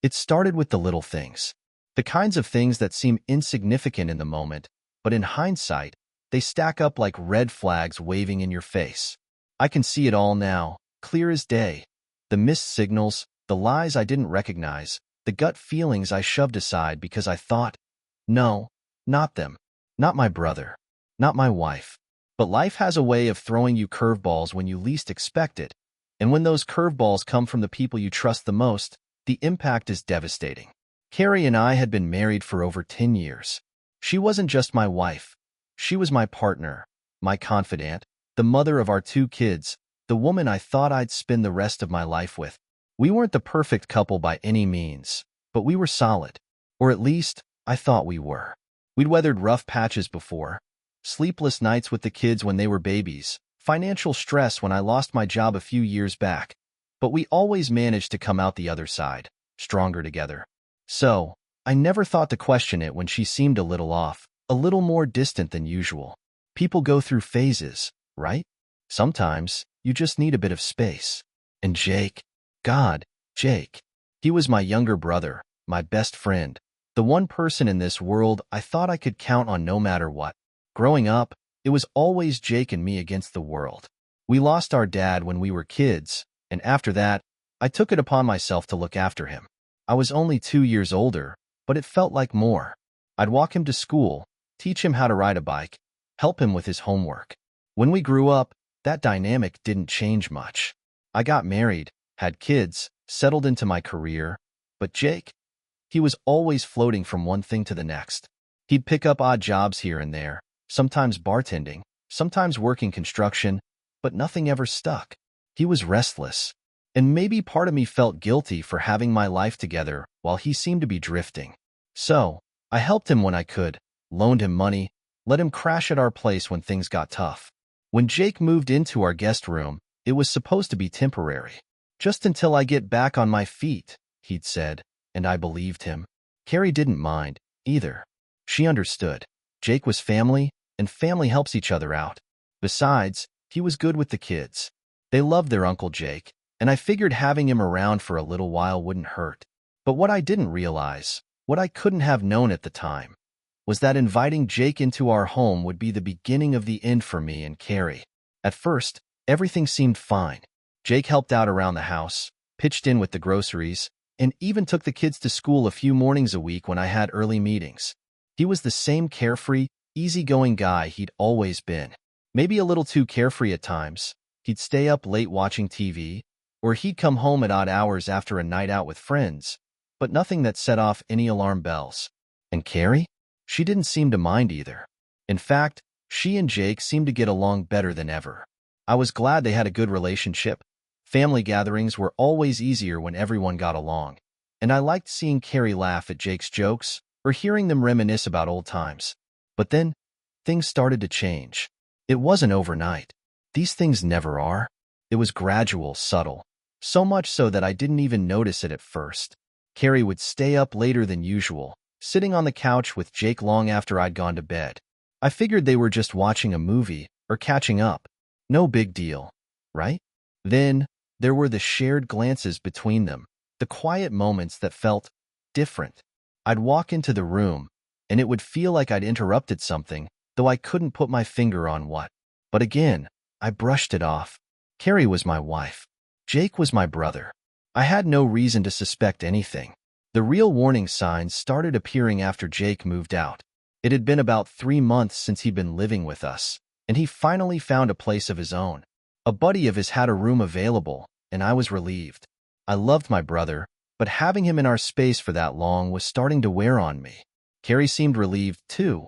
It started with the little things. The kinds of things that seem insignificant in the moment, but in hindsight, they stack up like red flags waving in your face. I can see it all now, clear as day. The missed signals, the lies I didn't recognize, the gut feelings I shoved aside because I thought, no, not them, not my brother, not my wife. But life has a way of throwing you curveballs when you least expect it, and when those curveballs come from the people you trust the most, the impact is devastating. Carrie and I had been married for over 10 years. She wasn't just my wife. She was my partner, my confidant, the mother of our 2 kids, the woman I thought I'd spend the rest of my life with. We weren't the perfect couple by any means, but we were solid. Or at least, I thought we were. We'd weathered rough patches before. Sleepless nights with the kids when they were babies, financial stress when I lost my job a few years back. But we always managed to come out the other side, stronger together. So, I never thought to question it when she seemed a little off, a little more distant than usual. People go through phases, right? Sometimes, you just need a bit of space. And Jake, God, Jake. He was my younger brother, my best friend, the one person in this world I thought I could count on no matter what. Growing up, it was always Jake and me against the world. We lost our dad when we were kids, and after that, I took it upon myself to look after him. I was only 2 years older, but it felt like more. I'd walk him to school, teach him how to ride a bike, help him with his homework. When we grew up, that dynamic didn't change much. I got married, had kids, settled into my career, but Jake, he was always floating from one thing to the next. He'd pick up odd jobs here and there, sometimes bartending, sometimes working construction, but nothing ever stuck. He was restless, and maybe part of me felt guilty for having my life together while he seemed to be drifting. So, I helped him when I could, loaned him money, let him crash at our place when things got tough. When Jake moved into our guest room, it was supposed to be temporary. Just until I get back on my feet, he'd said, and I believed him. Carrie didn't mind, either. She understood. Jake was family, and family helps each other out. Besides, he was good with the kids. They loved their Uncle Jake, and I figured having him around for a little while wouldn't hurt. But what I didn't realize, what I couldn't have known at the time, was that inviting Jake into our home would be the beginning of the end for me and Carrie. At first, everything seemed fine. Jake helped out around the house, pitched in with the groceries, and even took the kids to school a few mornings a week when I had early meetings. He was the same carefree, easygoing guy he'd always been. Maybe a little too carefree at times. He'd stay up late watching TV, or he'd come home at odd hours after a night out with friends, but nothing that set off any alarm bells. And Carrie? She didn't seem to mind either. In fact, she and Jake seemed to get along better than ever. I was glad they had a good relationship. Family gatherings were always easier when everyone got along, and I liked seeing Carrie laugh at Jake's jokes or hearing them reminisce about old times. But then, things started to change. It wasn't overnight. These things never are. It was gradual, subtle, so much so that I didn't even notice it at first. Carrie would stay up later than usual, sitting on the couch with Jake long after I'd gone to bed. I figured they were just watching a movie or catching up. No big deal, right? Then, there were the shared glances between them, the quiet moments that felt different. I'd walk into the room, and it would feel like I'd interrupted something, though I couldn't put my finger on what. But again, I brushed it off. Carrie was my wife. Jake was my brother. I had no reason to suspect anything. The real warning signs started appearing after Jake moved out. It had been about 3 months since he'd been living with us, and he finally found a place of his own. A buddy of his had a room available, and I was relieved. I loved my brother, but having him in our space for that long was starting to wear on me. Carrie seemed relieved too,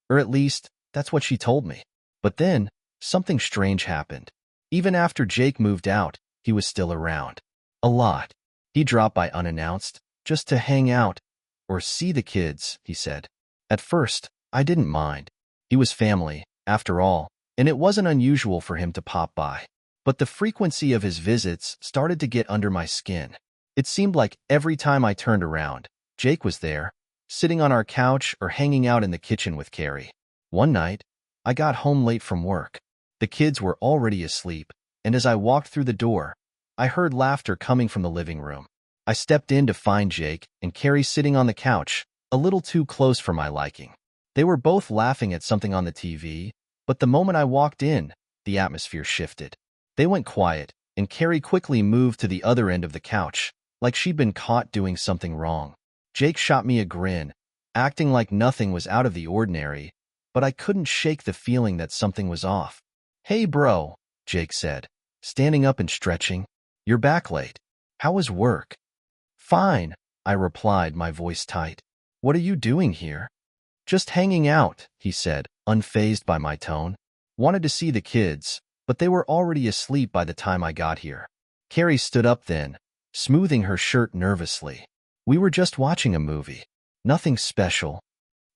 or at least, that's what she told me. But then, something strange happened. Even after Jake moved out, he was still around. A lot. He dropped by unannounced, just to hang out, or see the kids, he said. At first, I didn't mind. He was family, after all, and it wasn't unusual for him to pop by. But the frequency of his visits started to get under my skin. It seemed like every time I turned around, Jake was there, sitting on our couch or hanging out in the kitchen with Carrie. One night, I got home late from work. The kids were already asleep, and as I walked through the door, I heard laughter coming from the living room. I stepped in to find Jake and Carrie sitting on the couch, a little too close for my liking. They were both laughing at something on the TV, but the moment I walked in, the atmosphere shifted. They went quiet, and Carrie quickly moved to the other end of the couch, like she'd been caught doing something wrong. Jake shot me a grin, acting like nothing was out of the ordinary, but I couldn't shake the feeling that something was off. "Hey, bro," Jake said, standing up and stretching. "You're back late. How was work?" "Fine," I replied, my voice tight. "What are you doing here?" "Just hanging out," he said, unfazed by my tone. "Wanted to see the kids, but they were already asleep by the time I got here." Carrie stood up then, smoothing her shirt nervously. "We were just watching a movie. Nothing special."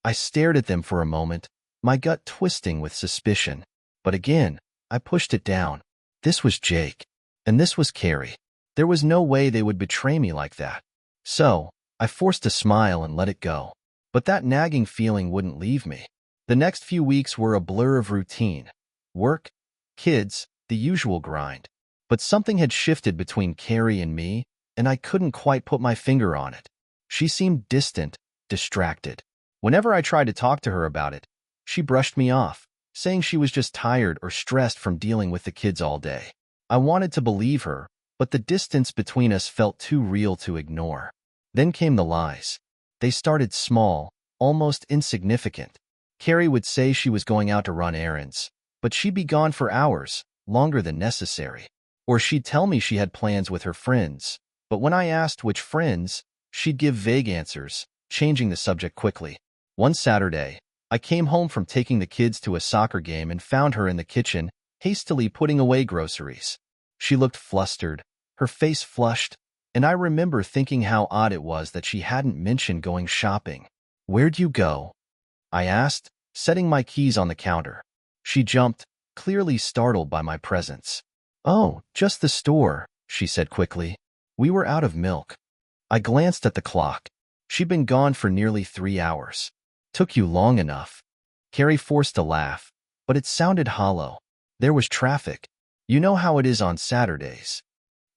I stared at them for a moment, my gut twisting with suspicion. But again, I pushed it down. This was Jake, and this was Carrie. There was no way they would betray me like that. So, I forced a smile and let it go. But that nagging feeling wouldn't leave me. The next few weeks were a blur of routine. Work, kids, the usual grind. But something had shifted between Carrie and me, and I couldn't quite put my finger on it. She seemed distant, distracted. Whenever I tried to talk to her about it, she brushed me off, saying she was just tired or stressed from dealing with the kids all day. I wanted to believe her, but the distance between us felt too real to ignore. Then came the lies. They started small, almost insignificant. Carrie would say she was going out to run errands, but she'd be gone for hours, longer than necessary. Or she'd tell me she had plans with her friends, but when I asked which friends, she'd give vague answers, changing the subject quickly. One Saturday, I came home from taking the kids to a soccer game and found her in the kitchen, hastily putting away groceries. She looked flustered, her face flushed, and I remember thinking how odd it was that she hadn't mentioned going shopping. "Where'd you go?" I asked, setting my keys on the counter. She jumped, clearly startled by my presence. "Oh, just the store," she said quickly. "We were out of milk." I glanced at the clock. She'd been gone for nearly 3 hours. "Took you long enough." Carrie forced a laugh, but it sounded hollow. "There was traffic. You know how it is on Saturdays."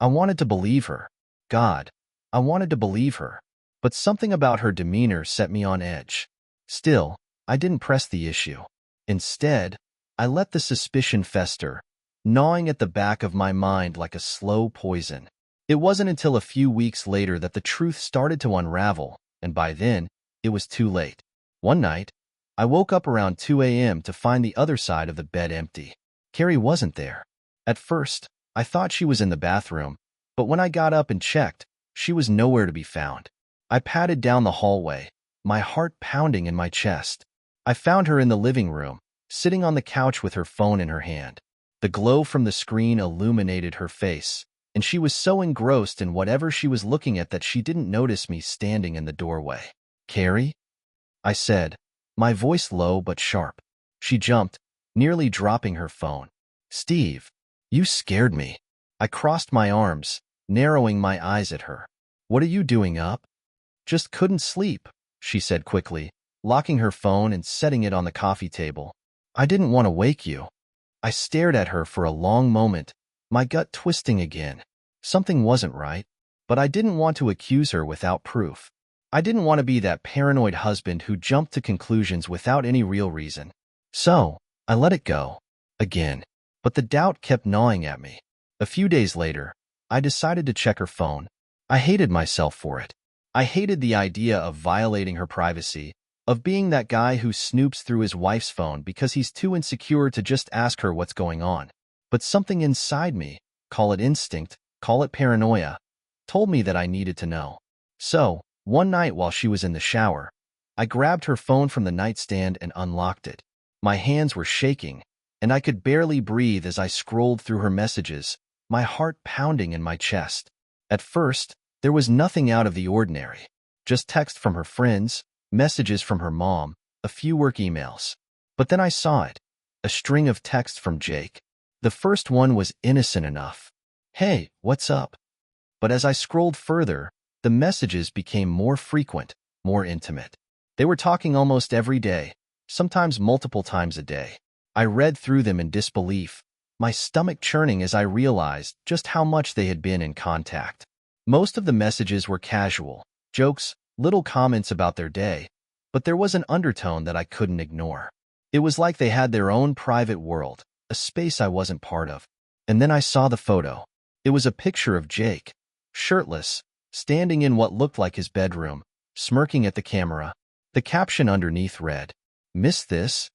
I wanted to believe her. God, I wanted to believe her. But something about her demeanor set me on edge. Still, I didn't press the issue. Instead, I let the suspicion fester, gnawing at the back of my mind like a slow poison. It wasn't until a few weeks later that the truth started to unravel, and by then, it was too late. One night, I woke up around 2 a.m. to find the other side of the bed empty. Carrie wasn't there. At first, I thought she was in the bathroom, but when I got up and checked, she was nowhere to be found. I padded down the hallway, my heart pounding in my chest. I found her in the living room, sitting on the couch with her phone in her hand. The glow from the screen illuminated her face, and she was so engrossed in whatever she was looking at that she didn't notice me standing in the doorway. "Carrie?" I said, my voice low but sharp. She jumped, nearly dropping her phone. "Steve, you scared me." I crossed my arms, narrowing my eyes at her. "What are you doing up?" "Just couldn't sleep," she said quickly, locking her phone and setting it on the coffee table. "I didn't want to wake you." I stared at her for a long moment, my gut twisting again. Something wasn't right, but I didn't want to accuse her without proof. I didn't want to be that paranoid husband who jumped to conclusions without any real reason. So, I let it go. Again. But the doubt kept gnawing at me. A few days later, I decided to check her phone. I hated myself for it. I hated the idea of violating her privacy, of being that guy who snoops through his wife's phone because he's too insecure to just ask her what's going on. But something inside me, call it instinct, call it paranoia, told me that I needed to know. So, one night while she was in the shower, I grabbed her phone from the nightstand and unlocked it. My hands were shaking, and I could barely breathe as I scrolled through her messages, my heart pounding in my chest. At first, there was nothing out of the ordinary. Just text from her friends, messages from her mom, a few work emails. But then I saw it, a string of texts from Jake. The first one was innocent enough. "Hey, what's up?" But as I scrolled further, the messages became more frequent, more intimate. They were talking almost every day, sometimes multiple times a day. I read through them in disbelief, my stomach churning as I realized just how much they had been in contact. Most of the messages were casual, jokes, little comments about their day, but there was an undertone that I couldn't ignore. It was like they had their own private world, a space I wasn't part of. And then I saw the photo. It was a picture of Jake, shirtless, standing in what looked like his bedroom, smirking at the camera. The caption underneath read, "Missed this?"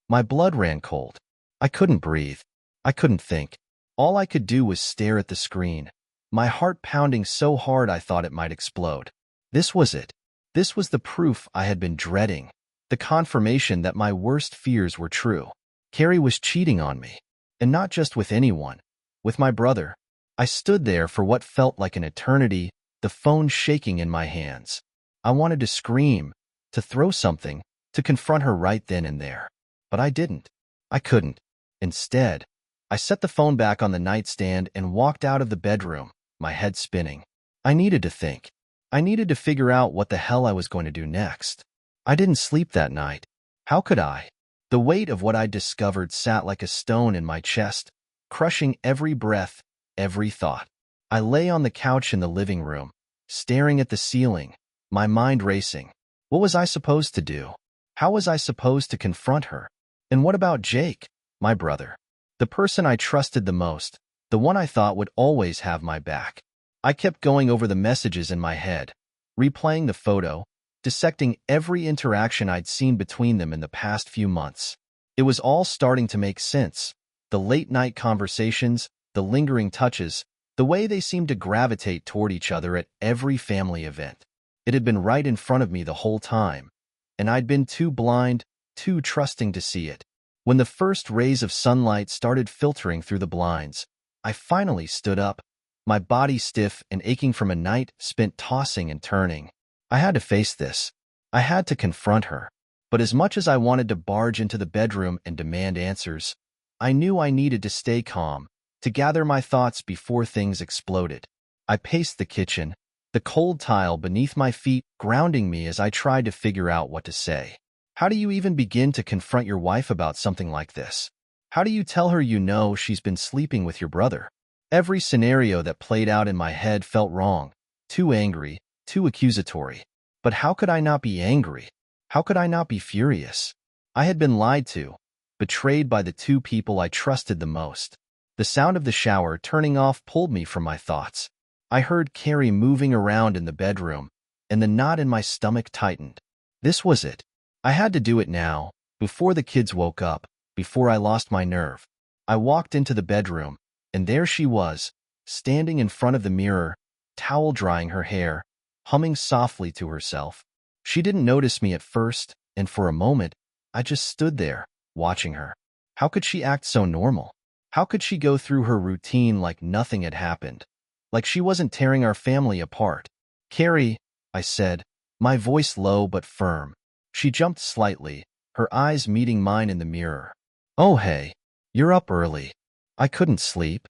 My blood ran cold. I couldn't breathe. I couldn't think. All I could do was stare at the screen, my heart pounding so hard I thought it might explode. This was it. This was the proof I had been dreading, the confirmation that my worst fears were true. Carrie was cheating on me, and not just with anyone, with my brother. I stood there for what felt like an eternity, the phone shaking in my hands. I wanted to scream, to throw something, to confront her right then and there. But I didn't. I couldn't. Instead, I set the phone back on the nightstand and walked out of the bedroom, my head spinning. I needed to think. I needed to figure out what the hell I was going to do next. I didn't sleep that night. How could I? The weight of what I'd discovered sat like a stone in my chest, crushing every breath, every thought. I lay on the couch in the living room, staring at the ceiling, my mind racing. What was I supposed to do? How was I supposed to confront her? And what about Jake, my brother? The person I trusted the most, the one I thought would always have my back. I kept going over the messages in my head, replaying the photo, dissecting every interaction I'd seen between them in the past few months. It was all starting to make sense. The late-night conversations, the lingering touches, the way they seemed to gravitate toward each other at every family event. It had been right in front of me the whole time, and I'd been too blind, too trusting to see it. When the first rays of sunlight started filtering through the blinds, I finally stood up, my body stiff and aching from a night spent tossing and turning. I had to face this. I had to confront her. But as much as I wanted to barge into the bedroom and demand answers, I knew I needed to stay calm, to gather my thoughts before things exploded. I paced the kitchen, the cold tile beneath my feet grounding me as I tried to figure out what to say. How do you even begin to confront your wife about something like this? How do you tell her you know she's been sleeping with your brother? Every scenario that played out in my head felt wrong, too angry, too accusatory. But how could I not be angry? How could I not be furious? I had been lied to, betrayed by the two people I trusted the most. The sound of the shower turning off pulled me from my thoughts. I heard Carrie moving around in the bedroom, and the knot in my stomach tightened. This was it. I had to do it now, before the kids woke up, before I lost my nerve. I walked into the bedroom, and there she was, standing in front of the mirror, towel drying her hair, humming softly to herself. She didn't notice me at first, and for a moment, I just stood there, watching her. How could she act so normal? How could she go through her routine like nothing had happened? Like she wasn't tearing our family apart? "Carrie," I said, my voice low but firm. She jumped slightly, her eyes meeting mine in the mirror. "Oh hey, you're up early. I couldn't sleep."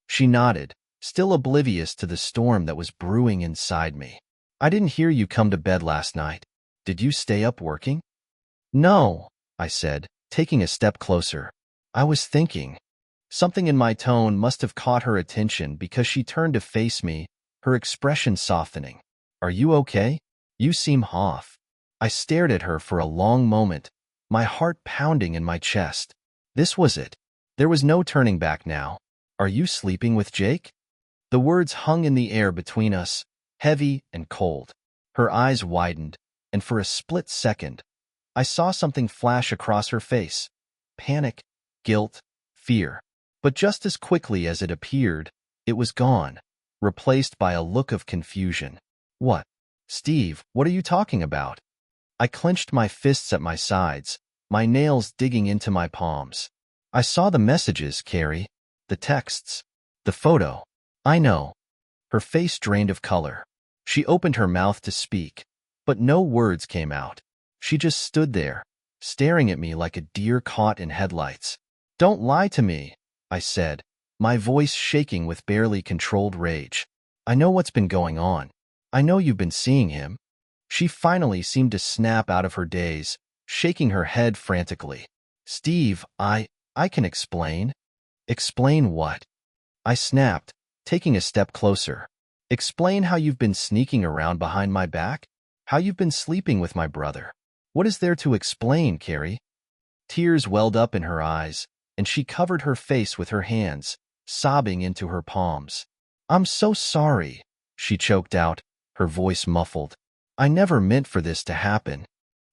She nodded, still oblivious to the storm that was brewing inside me. "I didn't hear you come to bed last night. Did you stay up working?" "No," I said, taking a step closer. "I was thinking." Something in my tone must have caught her attention because she turned to face me, her expression softening. "Are you okay? You seem off." I stared at her for a long moment, my heart pounding in my chest. This was it. There was no turning back now. "Are you sleeping with Jake?" The words hung in the air between us, heavy and cold. Her eyes widened, and for a split second, I saw something flash across her face. Panic, guilt, fear. But just as quickly as it appeared, it was gone, replaced by a look of confusion. "What? Steve, what are you talking about?" I clenched my fists at my sides, my nails digging into my palms. "I saw the messages, Carrie. The texts. The photo." "I know." Her face drained of color. She opened her mouth to speak, but no words came out. She just stood there, staring at me like a deer caught in headlights. "Don't lie to me," I said, my voice shaking with barely controlled rage. "I know what's been going on. I know you've been seeing him." She finally seemed to snap out of her daze, shaking her head frantically. "Steve, I can explain." "Explain what?" I snapped, taking a step closer. Explain how you've been sneaking around behind my back, how you've been sleeping with my brother. What is there to explain, Carrie? Tears welled up in her eyes, and she covered her face with her hands, sobbing into her palms. I'm so sorry, she choked out, her voice muffled. I never meant for this to happen.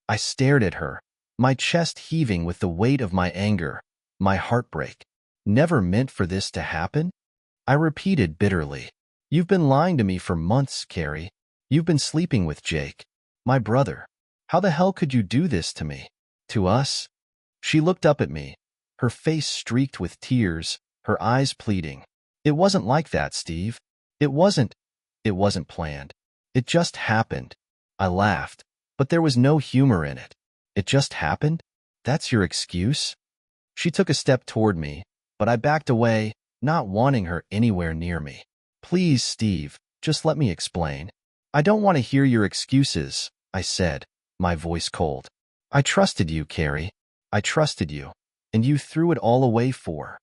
I stared at her, my chest heaving with the weight of my anger, my heartbreak. Never meant for this to happen? I repeated bitterly. You've been lying to me for months, Carrie. You've been sleeping with Jake, my brother. How the hell could you do this to me? To us? She looked up at me, her face streaked with tears, her eyes pleading. It wasn't like that, Steve. It wasn't planned. It just happened. I laughed, but there was no humor in it. It just happened? That's your excuse? She took a step toward me, but I backed away, not wanting her anywhere near me. Please, Steve, just let me explain. I don't want to hear your excuses, I said, my voice cold. I trusted you, Carrie. I trusted you, and you threw it all away for…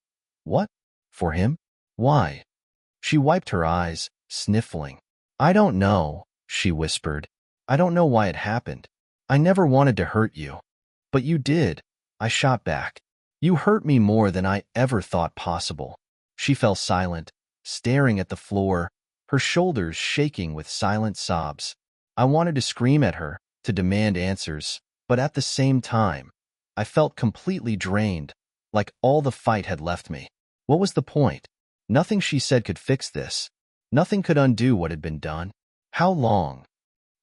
What? For him? Why? She wiped her eyes, sniffling. I don't know, she whispered. I don't know why it happened. I never wanted to hurt you. But you did, I shot back. You hurt me more than I ever thought possible. She fell silent, staring at the floor, her shoulders shaking with silent sobs. I wanted to scream at her, to demand answers, but at the same time, I felt completely drained, like all the fight had left me. What was the point? Nothing she said could fix this. Nothing could undo what had been done. How long?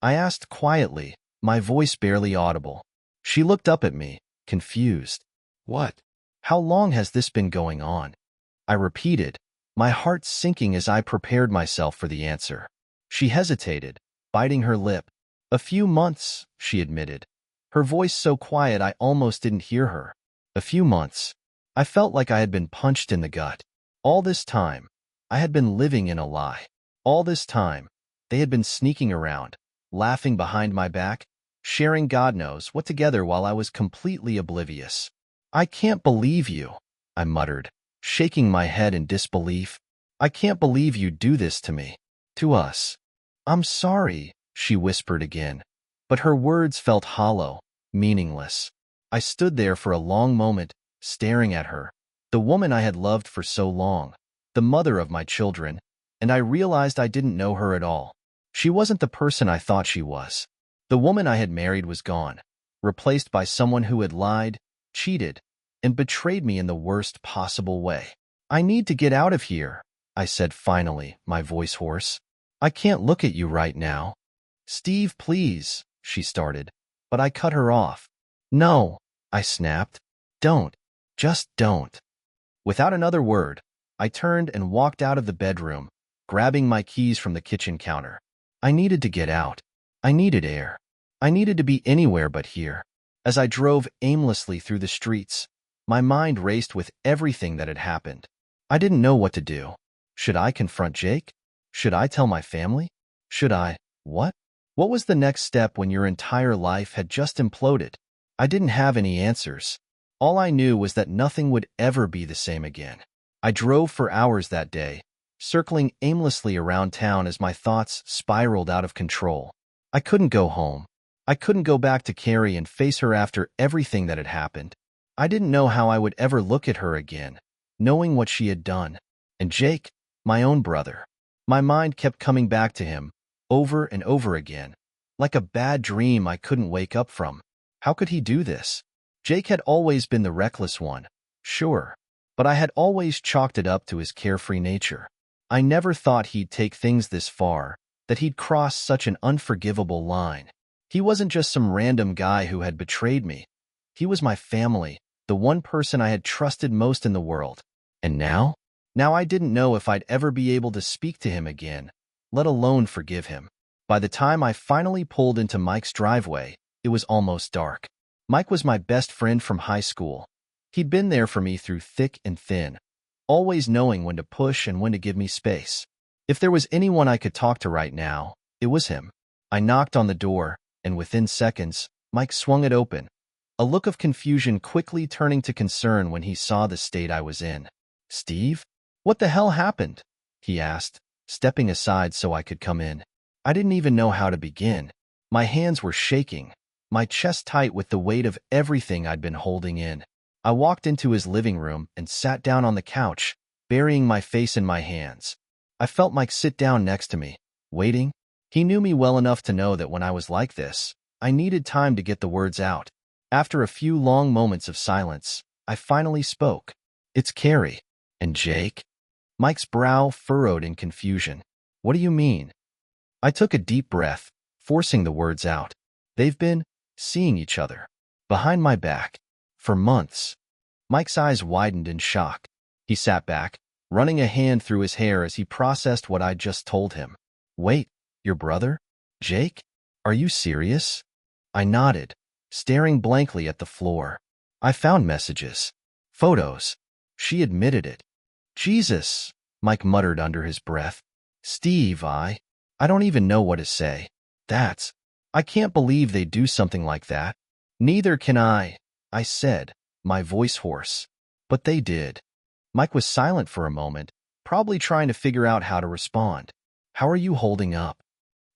I asked quietly, my voice barely audible. She looked up at me, confused. What? How long has this been going on? I repeated, my heart sinking as I prepared myself for the answer. She hesitated, biting her lip. A few months, she admitted. Her voice so quiet I almost didn't hear her. A few months. I felt like I had been punched in the gut. All this time, I had been living in a lie. All this time, they had been sneaking around, laughing behind my back, sharing God knows what together while I was completely oblivious. I can't believe you, I muttered, shaking my head in disbelief. I can't believe you do this to me. To us. I'm sorry, she whispered again. But her words felt hollow, meaningless. I stood there for a long moment, staring at her, the woman I had loved for so long, the mother of my children, and I realized I didn't know her at all. She wasn't the person I thought she was. The woman I had married was gone, replaced by someone who had lied, cheated, and betrayed me in the worst possible way. I need to get out of here, I said finally, my voice hoarse. I can't look at you right now. Steve, please, she started, but I cut her off. No, I snapped. Don't. Just don't. Without another word, I turned and walked out of the bedroom, grabbing my keys from the kitchen counter. I needed to get out. I needed air. I needed to be anywhere but here. As I drove aimlessly through the streets, my mind raced with everything that had happened. I didn't know what to do. Should I confront Jake? Should I tell my family? Should I… What? What was the next step when your entire life had just imploded? I didn't have any answers. All I knew was that nothing would ever be the same again. I drove for hours that day, circling aimlessly around town as my thoughts spiraled out of control. I couldn't go home. I couldn't go back to Carrie and face her after everything that had happened. I didn't know how I would ever look at her again, knowing what she had done. And Jake, my own brother. My mind kept coming back to him, over and over again, like a bad dream I couldn't wake up from. How could he do this? Jake had always been the reckless one, sure, but I had always chalked it up to his carefree nature. I never thought he'd take things this far, that he'd cross such an unforgivable line. He wasn't just some random guy who had betrayed me. He was my family, the one person I had trusted most in the world. And now? Now I didn't know if I'd ever be able to speak to him again, let alone forgive him. By the time I finally pulled into Mike's driveway, it was almost dark. Mike was my best friend from high school. He'd been there for me through thick and thin, always knowing when to push and when to give me space. If there was anyone I could talk to right now, it was him. I knocked on the door, and within seconds, Mike swung it open, a look of confusion quickly turning to concern when he saw the state I was in. Steve? What the hell happened? He asked, stepping aside so I could come in. I didn't even know how to begin. My hands were shaking, my chest tight with the weight of everything I'd been holding in. I walked into his living room and sat down on the couch, burying my face in my hands. I felt Mike sit down next to me, waiting. He knew me well enough to know that when I was like this, I needed time to get the words out. After a few long moments of silence, I finally spoke. "It's Carrie." "And Jake?" Mike's brow furrowed in confusion. "What do you mean?" I took a deep breath, forcing the words out. "They've been seeing each other. Behind my back. For months." Mike's eyes widened in shock. He sat back, running a hand through his hair as he processed what I'd just told him. "Wait, your brother? Jake? Are you serious?" I nodded, staring blankly at the floor. "I found messages. Photos." She admitted it. "Jesus," Mike muttered under his breath. "Steve, I don't even know what to say. I can't believe they do something like that." "Neither can I said, my voice hoarse. "But they did." Mike was silent for a moment, probably trying to figure out how to respond. "How are you holding up?"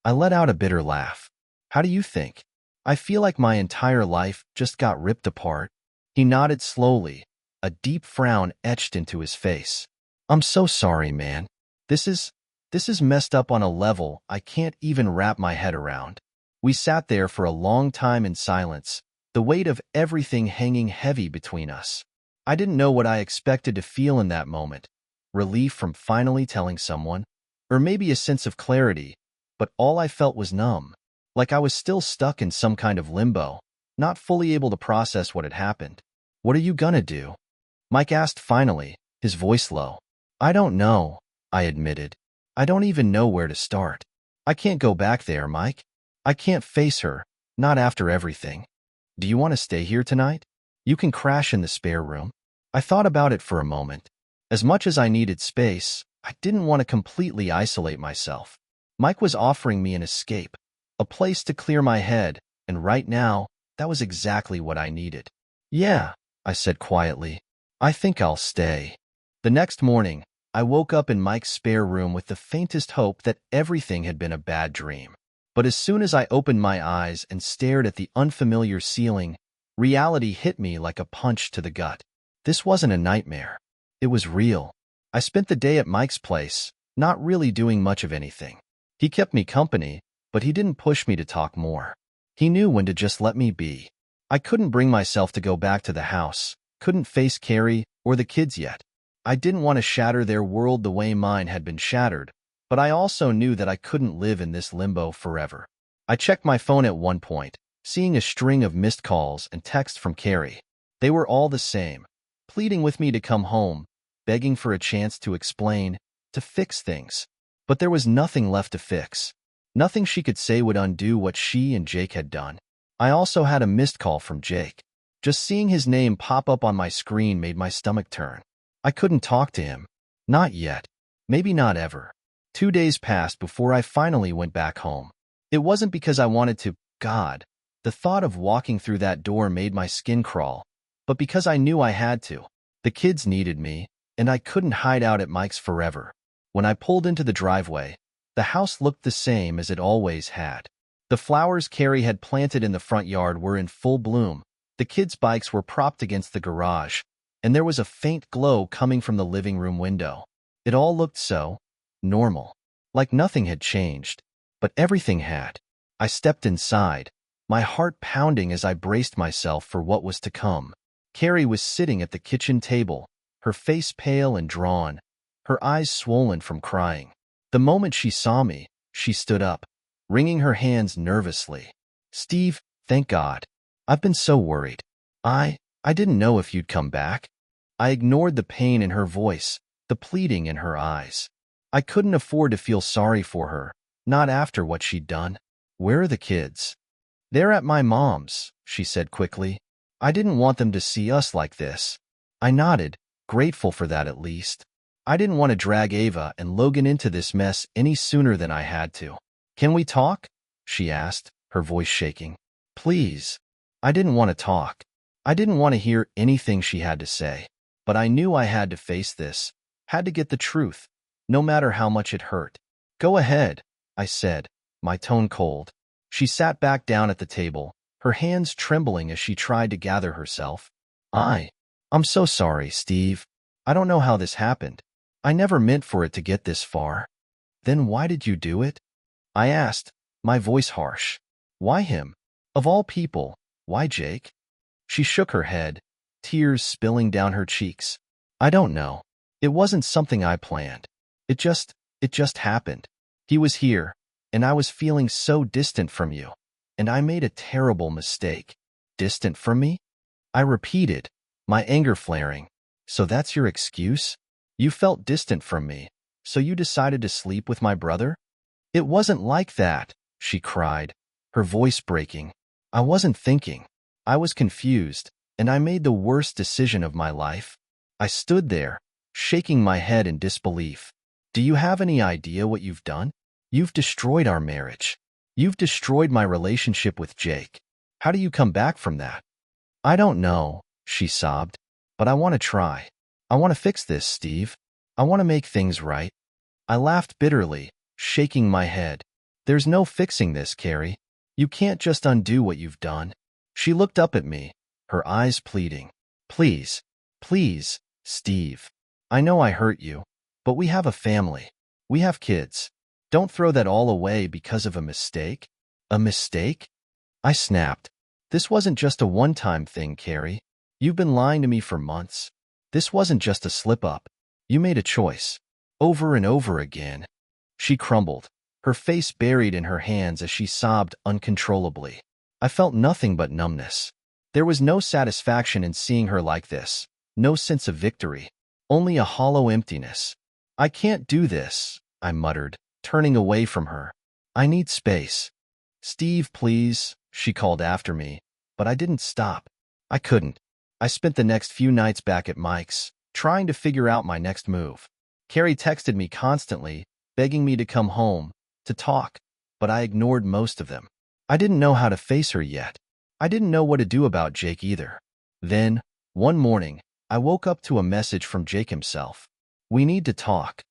I let out a bitter laugh. "How do you think? I feel like my entire life just got ripped apart." He nodded slowly, a deep frown etched into his face. "I'm so sorry, man. This is messed up on a level I can't even wrap my head around." We sat there for a long time in silence, the weight of everything hanging heavy between us. I didn't know what I expected to feel in that moment. Relief from finally telling someone, or maybe a sense of clarity, but all I felt was numb, like I was still stuck in some kind of limbo, not fully able to process what had happened. "What are you gonna do?" Mike asked finally, his voice low. "I don't know," I admitted. "I don't even know where to start. I can't go back there, Mike. I can't face her, not after everything." "Do you want to stay here tonight? You can crash in the spare room." I thought about it for a moment. As much as I needed space, I didn't want to completely isolate myself. Mike was offering me an escape, a place to clear my head, and right now, that was exactly what I needed. "Yeah," I said quietly. "I think I'll stay." The next morning, I woke up in Mike's spare room with the faintest hope that everything had been a bad dream. But as soon as I opened my eyes and stared at the unfamiliar ceiling, reality hit me like a punch to the gut. This wasn't a nightmare. It was real. I spent the day at Mike's place, not really doing much of anything. He kept me company, but he didn't push me to talk more. He knew when to just let me be. I couldn't bring myself to go back to the house, couldn't face Carrie or the kids yet. I didn't want to shatter their world the way mine had been shattered, but I also knew that I couldn't live in this limbo forever. I checked my phone at one point, seeing a string of missed calls and texts from Carrie. They were all the same, pleading with me to come home, begging for a chance to explain, to fix things. But there was nothing left to fix. Nothing she could say would undo what she and Jake had done. I also had a missed call from Jake. Just seeing his name pop up on my screen made my stomach turn. I couldn't talk to him. Not yet. Maybe not ever. 2 days passed before I finally went back home. It wasn't because I wanted to. God, the thought of walking through that door made my skin crawl, but because I knew I had to. The kids needed me, and I couldn't hide out at Mike's forever. When I pulled into the driveway, the house looked the same as it always had. The flowers Carrie had planted in the front yard were in full bloom. The kids' bikes were propped against the garage, and there was a faint glow coming from the living room window. It all looked so normal, like nothing had changed, but everything had. I stepped inside, my heart pounding as I braced myself for what was to come. Carrie was sitting at the kitchen table, her face pale and drawn, her eyes swollen from crying. The moment she saw me, she stood up, wringing her hands nervously. "Steve, thank God. I've been so worried. I didn't know if you'd come back." I ignored the pain in her voice, the pleading in her eyes. I couldn't afford to feel sorry for her, not after what she'd done. "Where are the kids?" "They're at my mom's," she said quickly. "I didn't want them to see us like this." I nodded, grateful for that at least. I didn't want to drag Ava and Logan into this mess any sooner than I had to. "Can we talk?" she asked, her voice shaking. "Please." I didn't want to talk. I didn't want to hear anything she had to say. But I knew I had to face this, had to get the truth, no matter how much it hurt. Go ahead, I said, my tone cold. She sat back down at the table, her hands trembling as she tried to gather herself. I'm so sorry, Steve. I don't know how this happened. I never meant for it to get this far. Then why did you do it? I asked, my voice harsh. Why him? Of all people, why Jake? She shook her head, tears spilling down her cheeks. I don't know. It wasn't something I planned. It just happened. He was here, and I was feeling so distant from you, and I made a terrible mistake. Distant from me? I repeated, my anger flaring. So that's your excuse? You felt distant from me, so you decided to sleep with my brother? It wasn't like that, she cried, her voice breaking. I wasn't thinking. I was confused, and I made the worst decision of my life. I stood there, shaking my head in disbelief. Do you have any idea what you've done? You've destroyed our marriage. You've destroyed my relationship with Jake. How do you come back from that? I don't know, she sobbed, but I want to try. I want to fix this, Steve. I want to make things right. I laughed bitterly, shaking my head. There's no fixing this, Carrie. You can't just undo what you've done. She looked up at me, her eyes pleading. Please, please, Steve. I know I hurt you, but we have a family. We have kids. Don't throw that all away because of a mistake. A mistake? I snapped. This wasn't just a one-time thing, Carrie. You've been lying to me for months. This wasn't just a slip-up. You made a choice. Over and over again. She crumbled, her face buried in her hands as she sobbed uncontrollably. I felt nothing but numbness. There was no satisfaction in seeing her like this, no sense of victory, only a hollow emptiness. I can't do this, I muttered, turning away from her. I need space. Steve, please, she called after me, but I didn't stop. I couldn't. I spent the next few nights back at Mike's, trying to figure out my next move. Carrie texted me constantly, begging me to come home, to talk, but I ignored most of them. I didn't know how to face her yet. I didn't know what to do about Jake either. Then, one morning, I woke up to a message from Jake himself. We need to talk.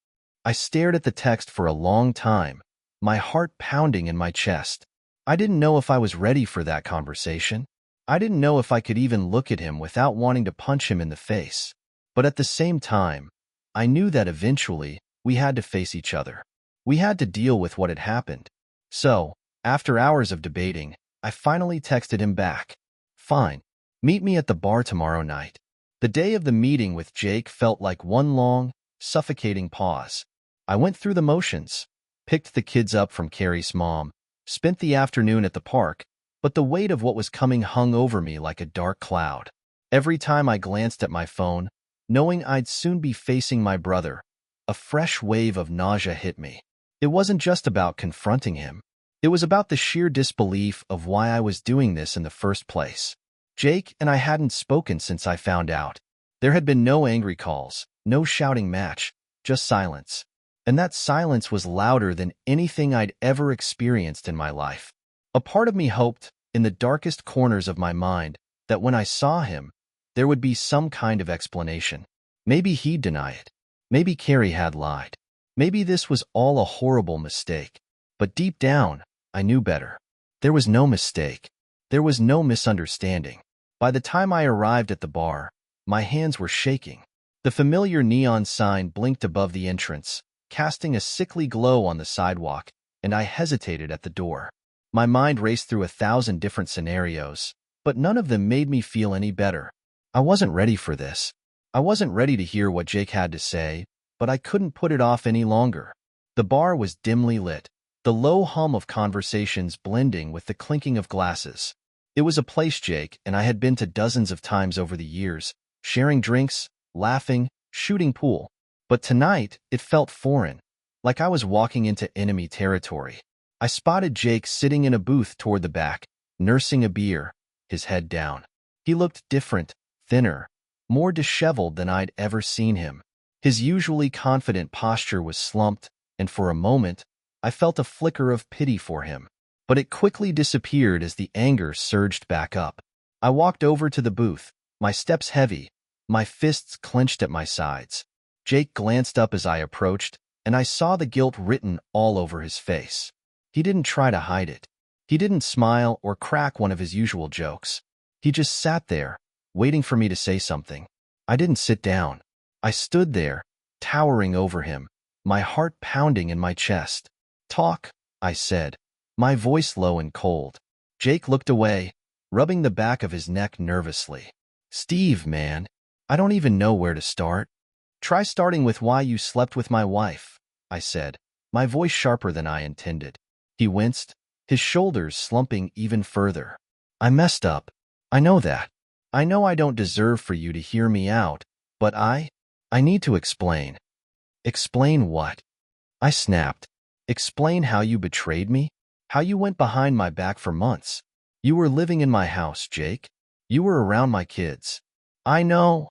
I stared at the text for a long time, my heart pounding in my chest. I didn't know if I was ready for that conversation. I didn't know if I could even look at him without wanting to punch him in the face. But at the same time, I knew that eventually we had to face each other. We had to deal with what had happened. So, after hours of debating, I finally texted him back. Fine. Meet me at the bar tomorrow night. The day of the meeting with Jake felt like one long, suffocating pause. I went through the motions, picked the kids up from Carrie's mom, spent the afternoon at the park, but the weight of what was coming hung over me like a dark cloud. Every time I glanced at my phone, knowing I'd soon be facing my brother, a fresh wave of nausea hit me. It wasn't just about confronting him. It was about the sheer disbelief of why I was doing this in the first place. Jake and I hadn't spoken since I found out. There had been no angry calls, no shouting match, just silence. And that silence was louder than anything I'd ever experienced in my life. A part of me hoped, in the darkest corners of my mind, that when I saw him, there would be some kind of explanation. Maybe he'd deny it. Maybe Carrie had lied. Maybe this was all a horrible mistake. But deep down, I knew better. There was no mistake. There was no misunderstanding. By the time I arrived at the bar, my hands were shaking. The familiar neon sign blinked above the entrance, casting a sickly glow on the sidewalk, and I hesitated at the door. My mind raced through 1,000 different scenarios, but none of them made me feel any better. I wasn't ready for this. I wasn't ready to hear what Jake had to say, but I couldn't put it off any longer. The bar was dimly lit, the low hum of conversations blending with the clinking of glasses. It was a place Jake and I had been to dozens of times over the years, sharing drinks, laughing, shooting pool. But tonight, it felt foreign, like I was walking into enemy territory. I spotted Jake sitting in a booth toward the back, nursing a beer, his head down. He looked different, thinner, more disheveled than I'd ever seen him. His usually confident posture was slumped, and for a moment, I felt a flicker of pity for him. But it quickly disappeared as the anger surged back up. I walked over to the booth, my steps heavy, my fists clenched at my sides. Jake glanced up as I approached, and I saw the guilt written all over his face. He didn't try to hide it. He didn't smile or crack one of his usual jokes. He just sat there, waiting for me to say something. I didn't sit down. I stood there, towering over him, my heart pounding in my chest. "Talk," I said, my voice low and cold. Jake looked away, rubbing the back of his neck nervously. "Steve, man, I don't even know where to start." "Try starting with why you slept with my wife," I said, my voice sharper than I intended. He winced, his shoulders slumping even further. "I messed up. I know that. I know I don't deserve for you to hear me out, but I need to explain." "Explain what?" I snapped. "Explain how you betrayed me? How you went behind my back for months? You were living in my house, Jake. You were around my kids." I know,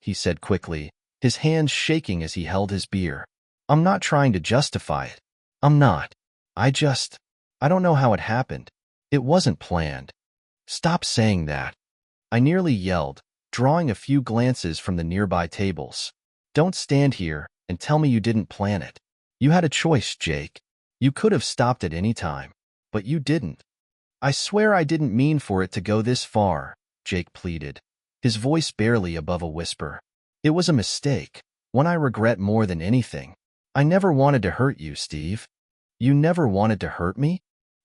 he said quickly, his hands shaking as he held his beer. "I'm not trying to justify it. I'm not. I don't know how it happened. It wasn't planned." "Stop saying that," I nearly yelled, drawing a few glances from the nearby tables. "Don't stand here and tell me you didn't plan it. You had a choice, Jake. You could have stopped at any time, but you didn't." "I swear I didn't mean for it to go this far," Jake pleaded, his voice barely above a whisper. "It was a mistake, one I regret more than anything. I never wanted to hurt you, Steve." "You never wanted to hurt me?"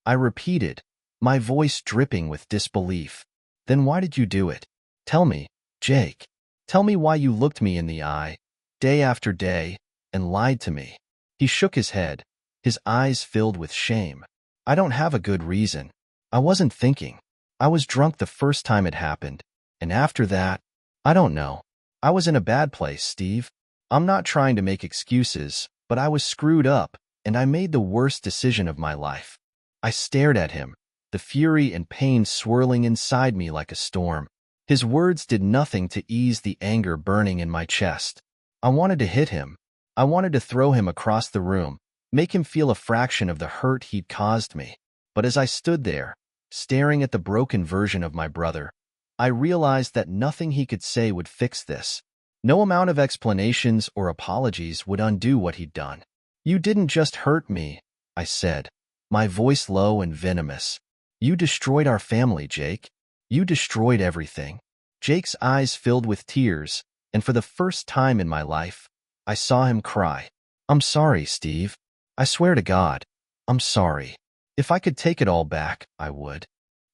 I repeated, my voice dripping with disbelief. "Then why did you do it? Tell me, Jake. Tell me why you looked me in the eye, day after day, and lied to me." He shook his head, his eyes filled with shame. "I don't have a good reason. I wasn't thinking. I was drunk the first time it happened, and after that, I don't know. I was in a bad place, Steve. I'm not trying to make excuses, but I was screwed up, and I made the worst decision of my life." I stared at him, the fury and pain swirling inside me like a storm. His words did nothing to ease the anger burning in my chest. I wanted to hit him. I wanted to throw him across the room, make him feel a fraction of the hurt he'd caused me. But as I stood there, staring at the broken version of my brother, I realized that nothing he could say would fix this. No amount of explanations or apologies would undo what he'd done. "You didn't just hurt me," I said, my voice low and venomous. "You destroyed our family, Jake. You destroyed everything." Jake's eyes filled with tears, and for the first time in my life, I saw him cry. "I'm sorry, Steve. I swear to God, I'm sorry. If I could take it all back, I would."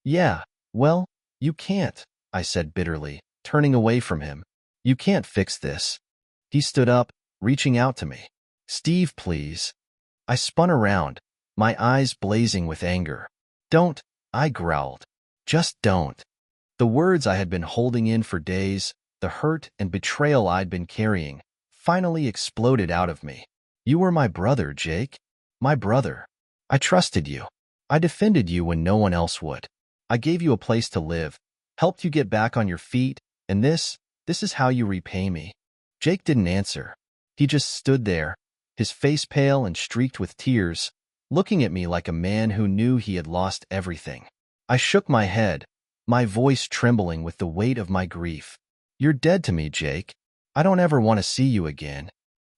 "Yeah, well, you can't," I said bitterly, turning away from him. "You can't fix this." He stood up, reaching out to me. "Steve, please." I spun around, my eyes blazing with anger. "Don't," I growled. "Just don't." The words I had been holding in for days, the hurt and betrayal I'd been carrying, finally exploded out of me. "You were my brother, Jake. My brother. I trusted you. I defended you when no one else would. I gave you a place to live, helped you get back on your feet, and this is how you repay me." Jake didn't answer. He just stood there, his face pale and streaked with tears, looking at me like a man who knew he had lost everything. I shook my head, my voice trembling with the weight of my grief. "You're dead to me, Jake. I don't ever want to see you again."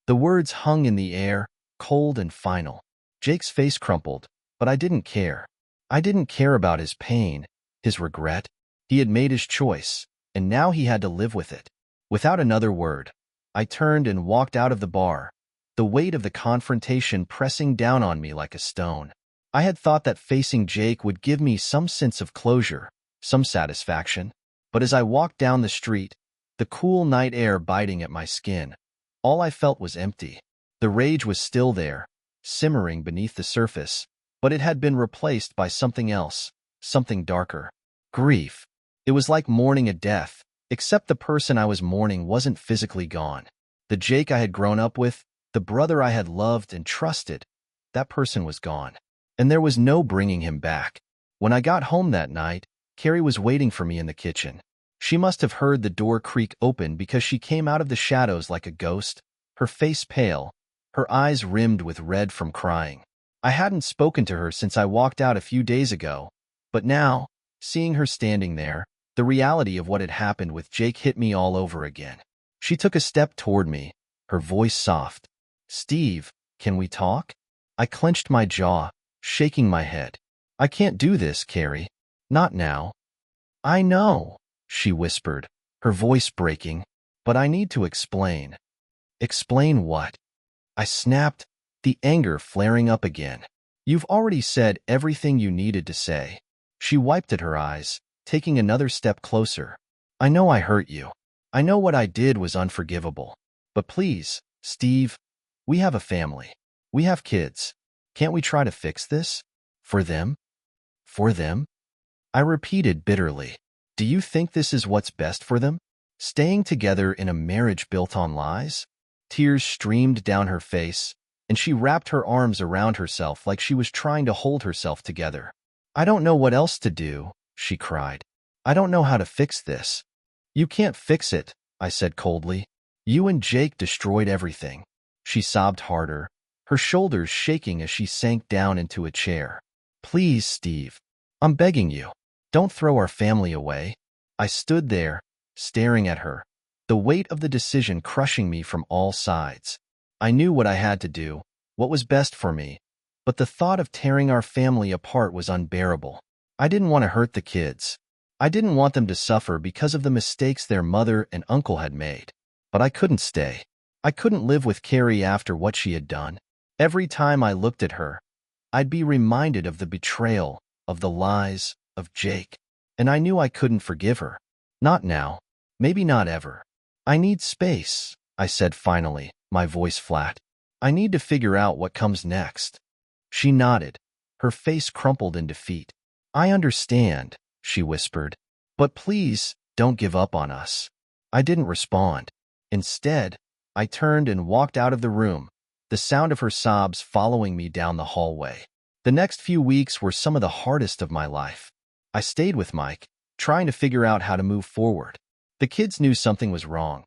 The words hung in the air, cold and final. Jake's face crumpled, but I didn't care. I didn't care about his pain, his regret. He had made his choice, and now he had to live with it. Without another word, I turned and walked out of the bar, the weight of the confrontation pressing down on me like a stone. I had thought that facing Jake would give me some sense of closure, some satisfaction. But as I walked down the street, the cool night air biting at my skin, all I felt was empty. The rage was still there, simmering beneath the surface, but it had been replaced by something else, something darker. Grief. It was like mourning a death, except the person I was mourning wasn't physically gone. The Jake I had grown up with, the brother I had loved and trusted, that person was gone. And there was no bringing him back. When I got home that night, Carrie was waiting for me in the kitchen. She must have heard the door creak open because she came out of the shadows like a ghost, her face pale, her eyes rimmed with red from crying. I hadn't spoken to her since I walked out a few days ago, but now, seeing her standing there, the reality of what had happened with Jake hit me all over again. She took a step toward me, her voice soft. Steve, can we talk? I clenched my jaw, shaking my head. I can't do this, Carrie. Not now. I know, she whispered, her voice breaking, but I need to explain. Explain what? I snapped, the anger flaring up again. You've already said everything you needed to say. She wiped at her eyes, taking another step closer. I know I hurt you. I know what I did was unforgivable. But please, Steve, we have a family. We have kids. Can't we try to fix this? For them? For them? I repeated bitterly. Do you think this is what's best for them? Staying together in a marriage built on lies? Tears streamed down her face, and she wrapped her arms around herself like she was trying to hold herself together. I don't know what else to do, she cried. I don't know how to fix this. You can't fix it, I said coldly. You and Jake destroyed everything. She sobbed harder, her shoulders shaking as she sank down into a chair. Please, Steve, I'm begging you. Don't throw our family away. I stood there, staring at her, the weight of the decision crushing me from all sides. I knew what I had to do, what was best for me, but the thought of tearing our family apart was unbearable. I didn't want to hurt the kids. I didn't want them to suffer because of the mistakes their mother and uncle had made. But I couldn't stay. I couldn't live with Carrie after what she had done. Every time I looked at her, I'd be reminded of the betrayal, of the lies, of Jake. And I knew I couldn't forgive her. Not now. Maybe not ever. I need space, I said finally, my voice flat. I need to figure out what comes next. She nodded, her face crumpled in defeat. I understand, she whispered. But please, don't give up on us. I didn't respond. Instead, I turned and walked out of the room, the sound of her sobs following me down the hallway. The next few weeks were some of the hardest of my life. I stayed with Mike, trying to figure out how to move forward. The kids knew something was wrong.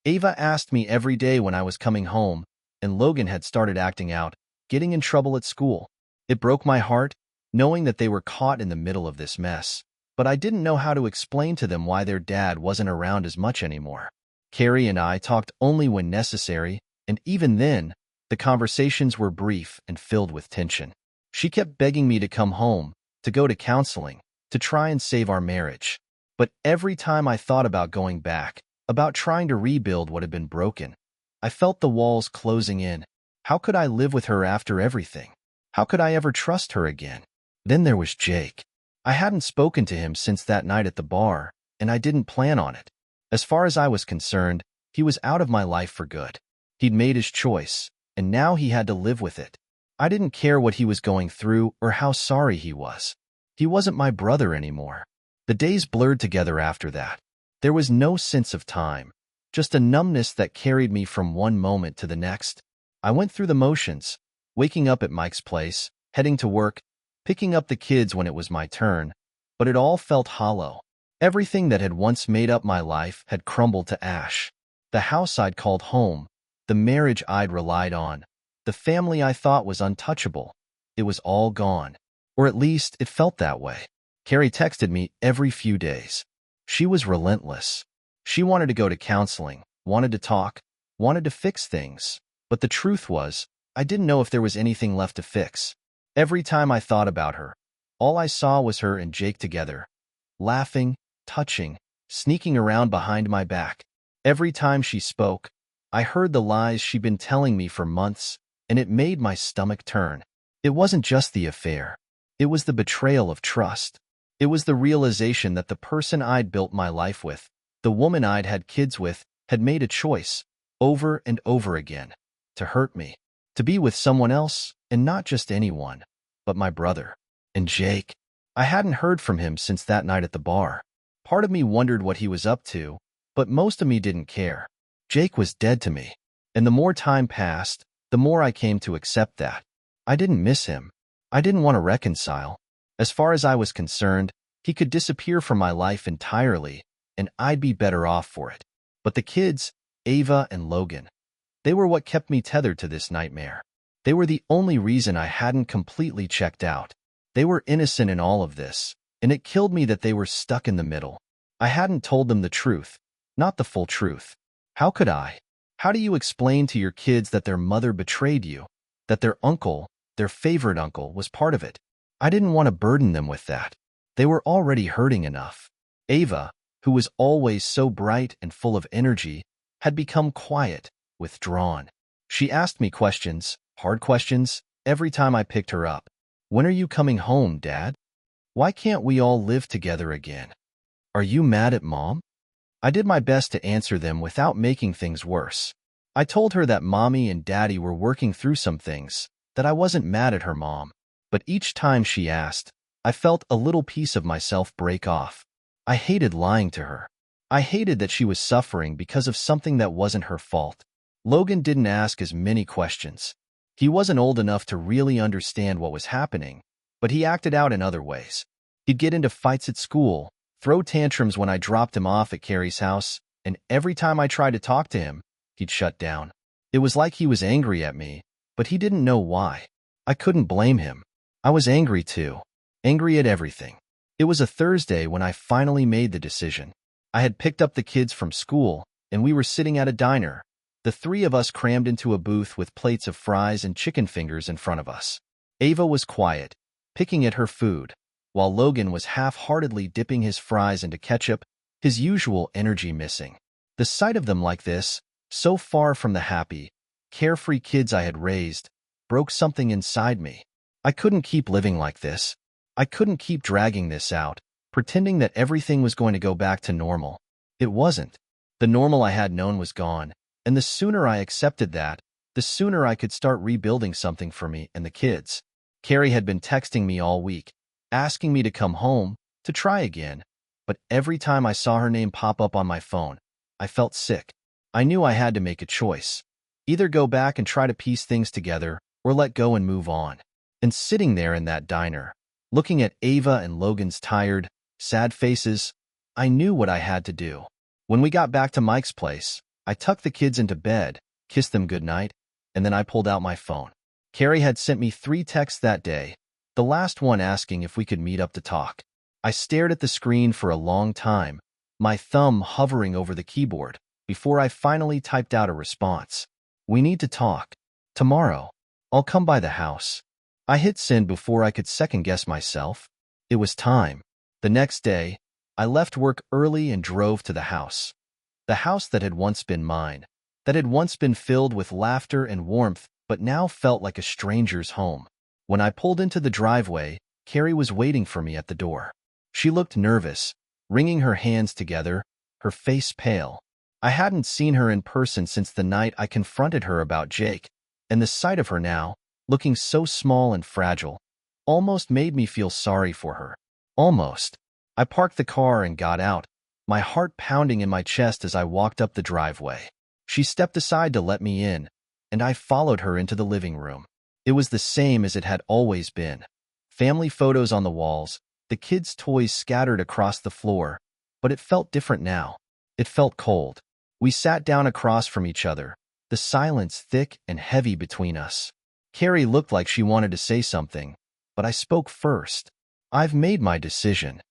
Ava asked me every day when I was coming home, and Logan had started acting out, getting in trouble at school. It broke my heart, knowing that they were caught in the middle of this mess, but I didn't know how to explain to them why their dad wasn't around as much anymore. Carrie and I talked only when necessary, and even then, the conversations were brief and filled with tension. She kept begging me to come home, to go to counseling, to try and save our marriage. But every time I thought about going back, about trying to rebuild what had been broken, I felt the walls closing in. How could I live with her after everything? How could I ever trust her again? Then there was Jake. I hadn't spoken to him since that night at the bar, and I didn't plan on it. As far as I was concerned, he was out of my life for good. He'd made his choice, and now he had to live with it. I didn't care what he was going through or how sorry he was. He wasn't my brother anymore. The days blurred together after that. There was no sense of time, just a numbness that carried me from one moment to the next. I went through the motions, waking up at Mike's place, heading to work, picking up the kids when it was my turn, but it all felt hollow. Everything that had once made up my life had crumbled to ash. The house I'd called home, the marriage I'd relied on, the family I thought was untouchable, it was all gone. Or at least it felt that way. Carrie texted me every few days. She was relentless. She wanted to go to counseling, wanted to talk, wanted to fix things. But the truth was, I didn't know if there was anything left to fix. Every time I thought about her, all I saw was her and Jake together, laughing, touching, sneaking around behind my back. Every time she spoke, I heard the lies she'd been telling me for months, and it made my stomach turn. It wasn't just the affair. It was the betrayal of trust. It was the realization that the person I'd built my life with, the woman I'd had kids with, had made a choice, over and over again, to hurt me, to be with someone else, and not just anyone, but my brother. And Jake. I hadn't heard from him since that night at the bar. Part of me wondered what he was up to, but most of me didn't care. Jake was dead to me, and the more time passed, the more I came to accept that. I didn't miss him. I didn't want to reconcile. As far as I was concerned, he could disappear from my life entirely, and I'd be better off for it. But the kids, Ava and Logan, they were what kept me tethered to this nightmare. They were the only reason I hadn't completely checked out. They were innocent in all of this, and it killed me that they were stuck in the middle. I hadn't told them the truth, not the full truth. How could I? How do you explain to your kids that their mother betrayed you, that their uncle, their favorite uncle, was part of it? I didn't want to burden them with that. They were already hurting enough. Ava, who was always so bright and full of energy, had become quiet, withdrawn. She asked me questions, hard questions, every time I picked her up. When are you coming home, Dad? Why can't we all live together again? Are you mad at Mom? I did my best to answer them without making things worse. I told her that Mommy and Daddy were working through some things, that I wasn't mad at her mom. But each time she asked, I felt a little piece of myself break off. I hated lying to her. I hated that she was suffering because of something that wasn't her fault. Logan didn't ask as many questions. He wasn't old enough to really understand what was happening, but he acted out in other ways. He'd get into fights at school, throw tantrums when I dropped him off at Carrie's house, and every time I tried to talk to him, he'd shut down. It was like he was angry at me, but he didn't know why. I couldn't blame him. I was angry too. Angry at everything. It was a Thursday when I finally made the decision. I had picked up the kids from school, and we were sitting at a diner. The three of us crammed into a booth with plates of fries and chicken fingers in front of us. Ava was quiet, picking at her food, while Logan was half-heartedly dipping his fries into ketchup, his usual energy missing. The sight of them like this, so far from the happy, carefree kids I had raised, broke something inside me. I couldn't keep living like this. I couldn't keep dragging this out, pretending that everything was going to go back to normal. It wasn't. The normal I had known was gone, and the sooner I accepted that, the sooner I could start rebuilding something for me and the kids. Carrie had been texting me all week, asking me to come home, to try again, but every time I saw her name pop up on my phone, I felt sick. I knew I had to make a choice. Either go back and try to piece things together, or let go and move on. And sitting there in that diner, looking at Ava and Logan's tired, sad faces, I knew what I had to do. When we got back to Mike's place, I tucked the kids into bed, kissed them goodnight, and then I pulled out my phone. Carrie had sent me 3 texts that day, the last one asking if we could meet up to talk. I stared at the screen for a long time, my thumb hovering over the keyboard, before I finally typed out a response. We need to talk. Tomorrow. I'll come by the house. I hit send before I could second-guess myself. It was time. The next day, I left work early and drove to the house. The house that had once been mine, that had once been filled with laughter and warmth, but now felt like a stranger's home. When I pulled into the driveway, Carrie was waiting for me at the door. She looked nervous, wringing her hands together, her face pale. I hadn't seen her in person since the night I confronted her about Jake, and the sight of her now, looking so small and fragile, almost made me feel sorry for her. Almost. I parked the car and got out, my heart pounding in my chest as I walked up the driveway. She stepped aside to let me in, and I followed her into the living room. It was the same as it had always been. Family photos on the walls, the kids' toys scattered across the floor, but it felt different now. It felt cold. We sat down across from each other, the silence thick and heavy between us. Carrie looked like she wanted to say something, but I spoke first. I've made my decision.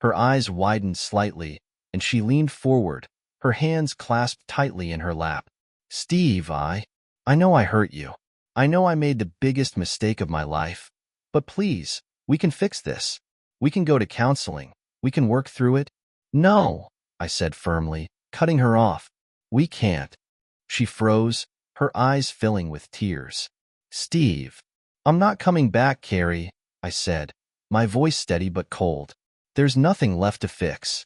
Her eyes widened slightly, and she leaned forward, her hands clasped tightly in her lap. Steve, I know I hurt you. I know I made the biggest mistake of my life. But please, we can fix this. We can go to counseling. We can work through it. No, I said firmly, cutting her off. We can't. She froze, her eyes filling with tears. Steve, I'm not coming back, Carrie, I said, my voice steady but cold. There's nothing left to fix.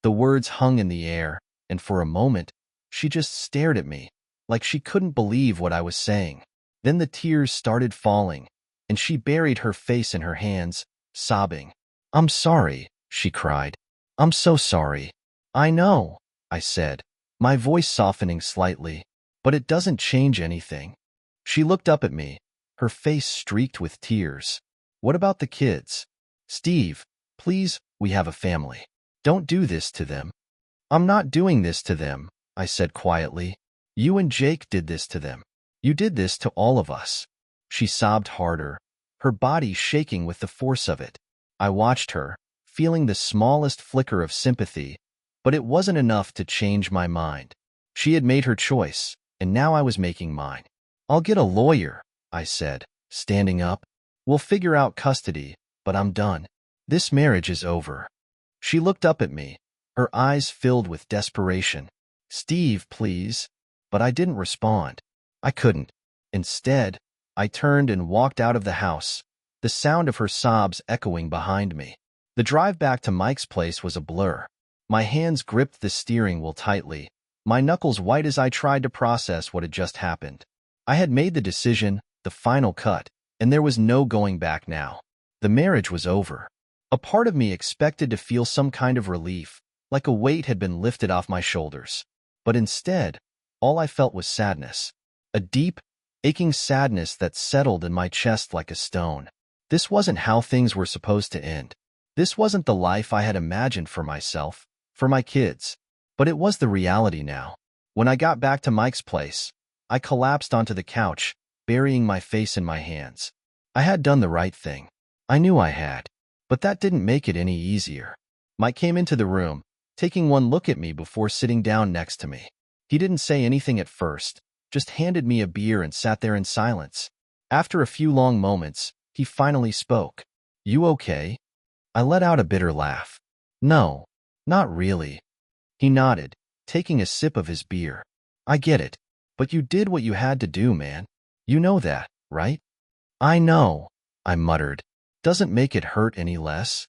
The words hung in the air, and for a moment, she just stared at me, like she couldn't believe what I was saying. Then the tears started falling, and she buried her face in her hands, sobbing. I'm sorry, she cried. I'm so sorry. I know, I said, my voice softening slightly, but it doesn't change anything. She looked up at me, her face streaked with tears. What about the kids? Steve, please, we have a family. Don't do this to them. I'm not doing this to them, I said quietly. You and Jake did this to them. You did this to all of us. She sobbed harder, her body shaking with the force of it. I watched her, feeling the smallest flicker of sympathy, but it wasn't enough to change my mind. She had made her choice, and now I was making mine. I'll get a lawyer, I said, standing up. We'll figure out custody, but I'm done. This marriage is over. She looked up at me, her eyes filled with desperation. Steve, please. But I didn't respond. I couldn't. Instead, I turned and walked out of the house, the sound of her sobs echoing behind me. The drive back to Mike's place was a blur. My hands gripped the steering wheel tightly, my knuckles white as I tried to process what had just happened. I had made the decision, the final cut, and there was no going back now. The marriage was over. A part of me expected to feel some kind of relief, like a weight had been lifted off my shoulders. But instead, all I felt was sadness. A deep, aching sadness that settled in my chest like a stone. This wasn't how things were supposed to end. This wasn't the life I had imagined for myself, for my kids. But it was the reality now. When I got back to Mike's place, I collapsed onto the couch, burying my face in my hands. I had done the right thing. I knew I had. But that didn't make it any easier. Mike came into the room, taking one look at me before sitting down next to me. He didn't say anything at first, just handed me a beer and sat there in silence. After a few long moments, he finally spoke. "You okay?" I let out a bitter laugh. "No, not really." He nodded, taking a sip of his beer. "I get it. But you did what you had to do, man. You know that, right?" "I know," I muttered. "Doesn't make it hurt any less."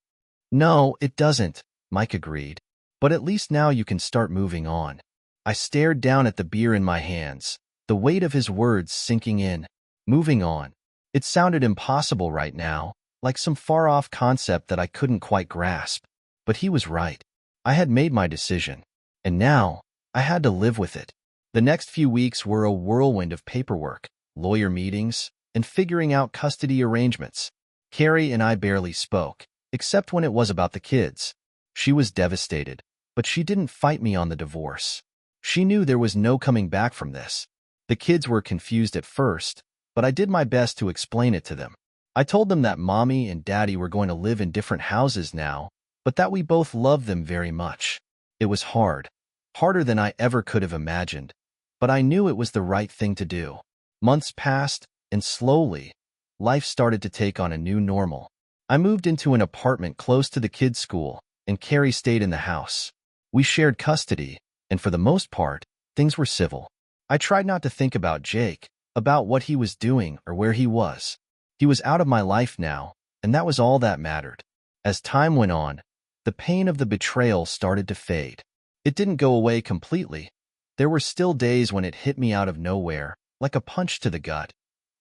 "No, it doesn't," Mike agreed. "But at least now you can start moving on." I stared down at the beer in my hands, the weight of his words sinking in. Moving on. It sounded impossible right now, like some far-off concept that I couldn't quite grasp. But he was right. I had made my decision, and now I had to live with it. The next few weeks were a whirlwind of paperwork, lawyer meetings, and figuring out custody arrangements. Carrie and I barely spoke, except when it was about the kids. She was devastated, but she didn't fight me on the divorce. She knew there was no coming back from this. The kids were confused at first, but I did my best to explain it to them. I told them that Mommy and Daddy were going to live in different houses now, but that we both loved them very much. It was hard, harder than I ever could have imagined, but I knew it was the right thing to do. Months passed, and slowly, life started to take on a new normal. I moved into an apartment close to the kids' school, and Carrie stayed in the house. We shared custody, and for the most part, things were civil. I tried not to think about Jake, about what he was doing or where he was. He was out of my life now, and that was all that mattered. As time went on, the pain of the betrayal started to fade. It didn't go away completely. There were still days when it hit me out of nowhere, like a punch to the gut.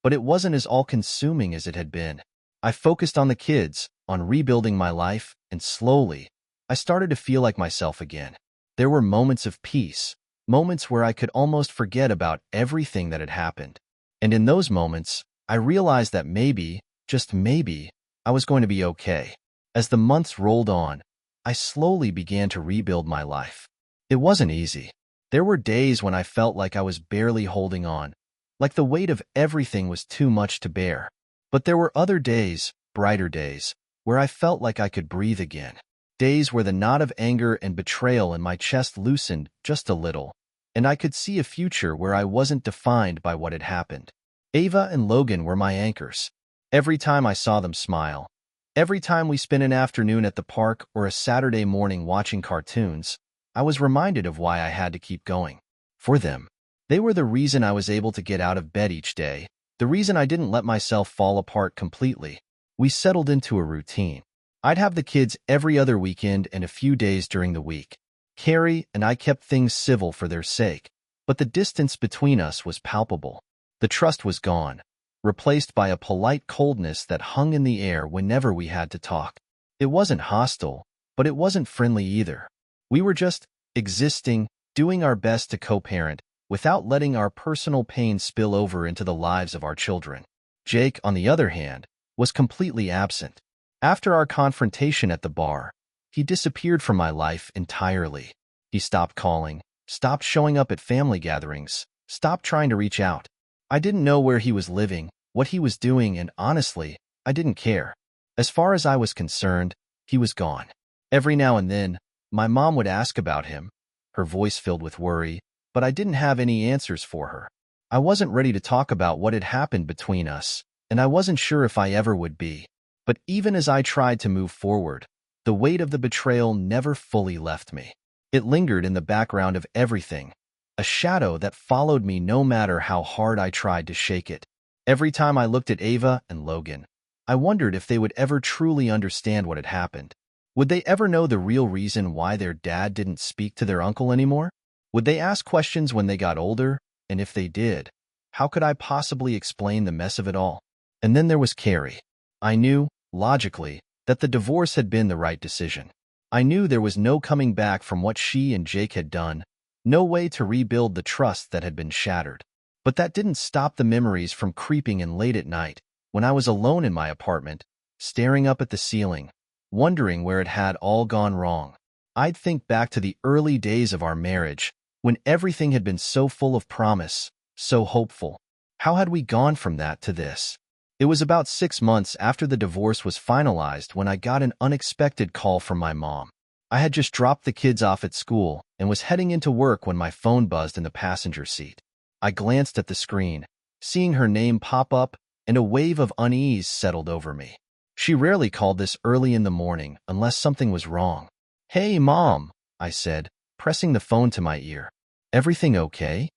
But it wasn't as all-consuming as it had been. I focused on the kids, on rebuilding my life, and slowly, I started to feel like myself again. There were moments of peace, moments where I could almost forget about everything that had happened. And in those moments, I realized that maybe, just maybe, I was going to be okay. As the months rolled on, I slowly began to rebuild my life. It wasn't easy. There were days when I felt like I was barely holding on, like the weight of everything was too much to bear. But there were other days, brighter days, where I felt like I could breathe again. Days where the knot of anger and betrayal in my chest loosened just a little, and I could see a future where I wasn't defined by what had happened. Ava and Logan were my anchors. Every time I saw them smile, every time we spent an afternoon at the park or a Saturday morning watching cartoons, I was reminded of why I had to keep going. For them, they were the reason I was able to get out of bed each day, the reason I didn't let myself fall apart completely. We settled into a routine. I'd have the kids every other weekend and a few days during the week. Carrie and I kept things civil for their sake, but the distance between us was palpable. The trust was gone, replaced by a polite coldness that hung in the air whenever we had to talk. It wasn't hostile, but it wasn't friendly either. We were just existing, doing our best to co-parent, without letting our personal pain spill over into the lives of our children. Jake, on the other hand, was completely absent. After our confrontation at the bar, he disappeared from my life entirely. He stopped calling, stopped showing up at family gatherings, stopped trying to reach out. I didn't know where he was living, what he was doing, and honestly, I didn't care. As far as I was concerned, he was gone. Every now and then, my mom would ask about him, her voice filled with worry. but I didn't have any answers for her. I wasn't ready to talk about what had happened between us, and I wasn't sure if I ever would be. But even as I tried to move forward, the weight of the betrayal never fully left me. It lingered in the background of everything, a shadow that followed me no matter how hard I tried to shake it. Every time I looked at Ava and Logan, I wondered if they would ever truly understand what had happened. Would they ever know the real reason why their dad didn't speak to their uncle anymore? Would they ask questions when they got older? And if they did, how could I possibly explain the mess of it all? And then there was Carrie. I knew, logically, that the divorce had been the right decision. I knew there was no coming back from what she and Jake had done, no way to rebuild the trust that had been shattered. But that didn't stop the memories from creeping in late at night, when I was alone in my apartment, staring up at the ceiling, wondering where it had all gone wrong. I'd think back to the early days of our marriage, when everything had been so full of promise, so hopeful. How had we gone from that to this? It was about 6 months after the divorce was finalized when I got an unexpected call from my mom. I had just dropped the kids off at school and was heading into work when my phone buzzed in the passenger seat. I glanced at the screen, seeing her name pop up, and a wave of unease settled over me. She rarely called this early in the morning unless something was wrong. "Hey, Mom," I said, pressing the phone to my ear. "Everything okay?"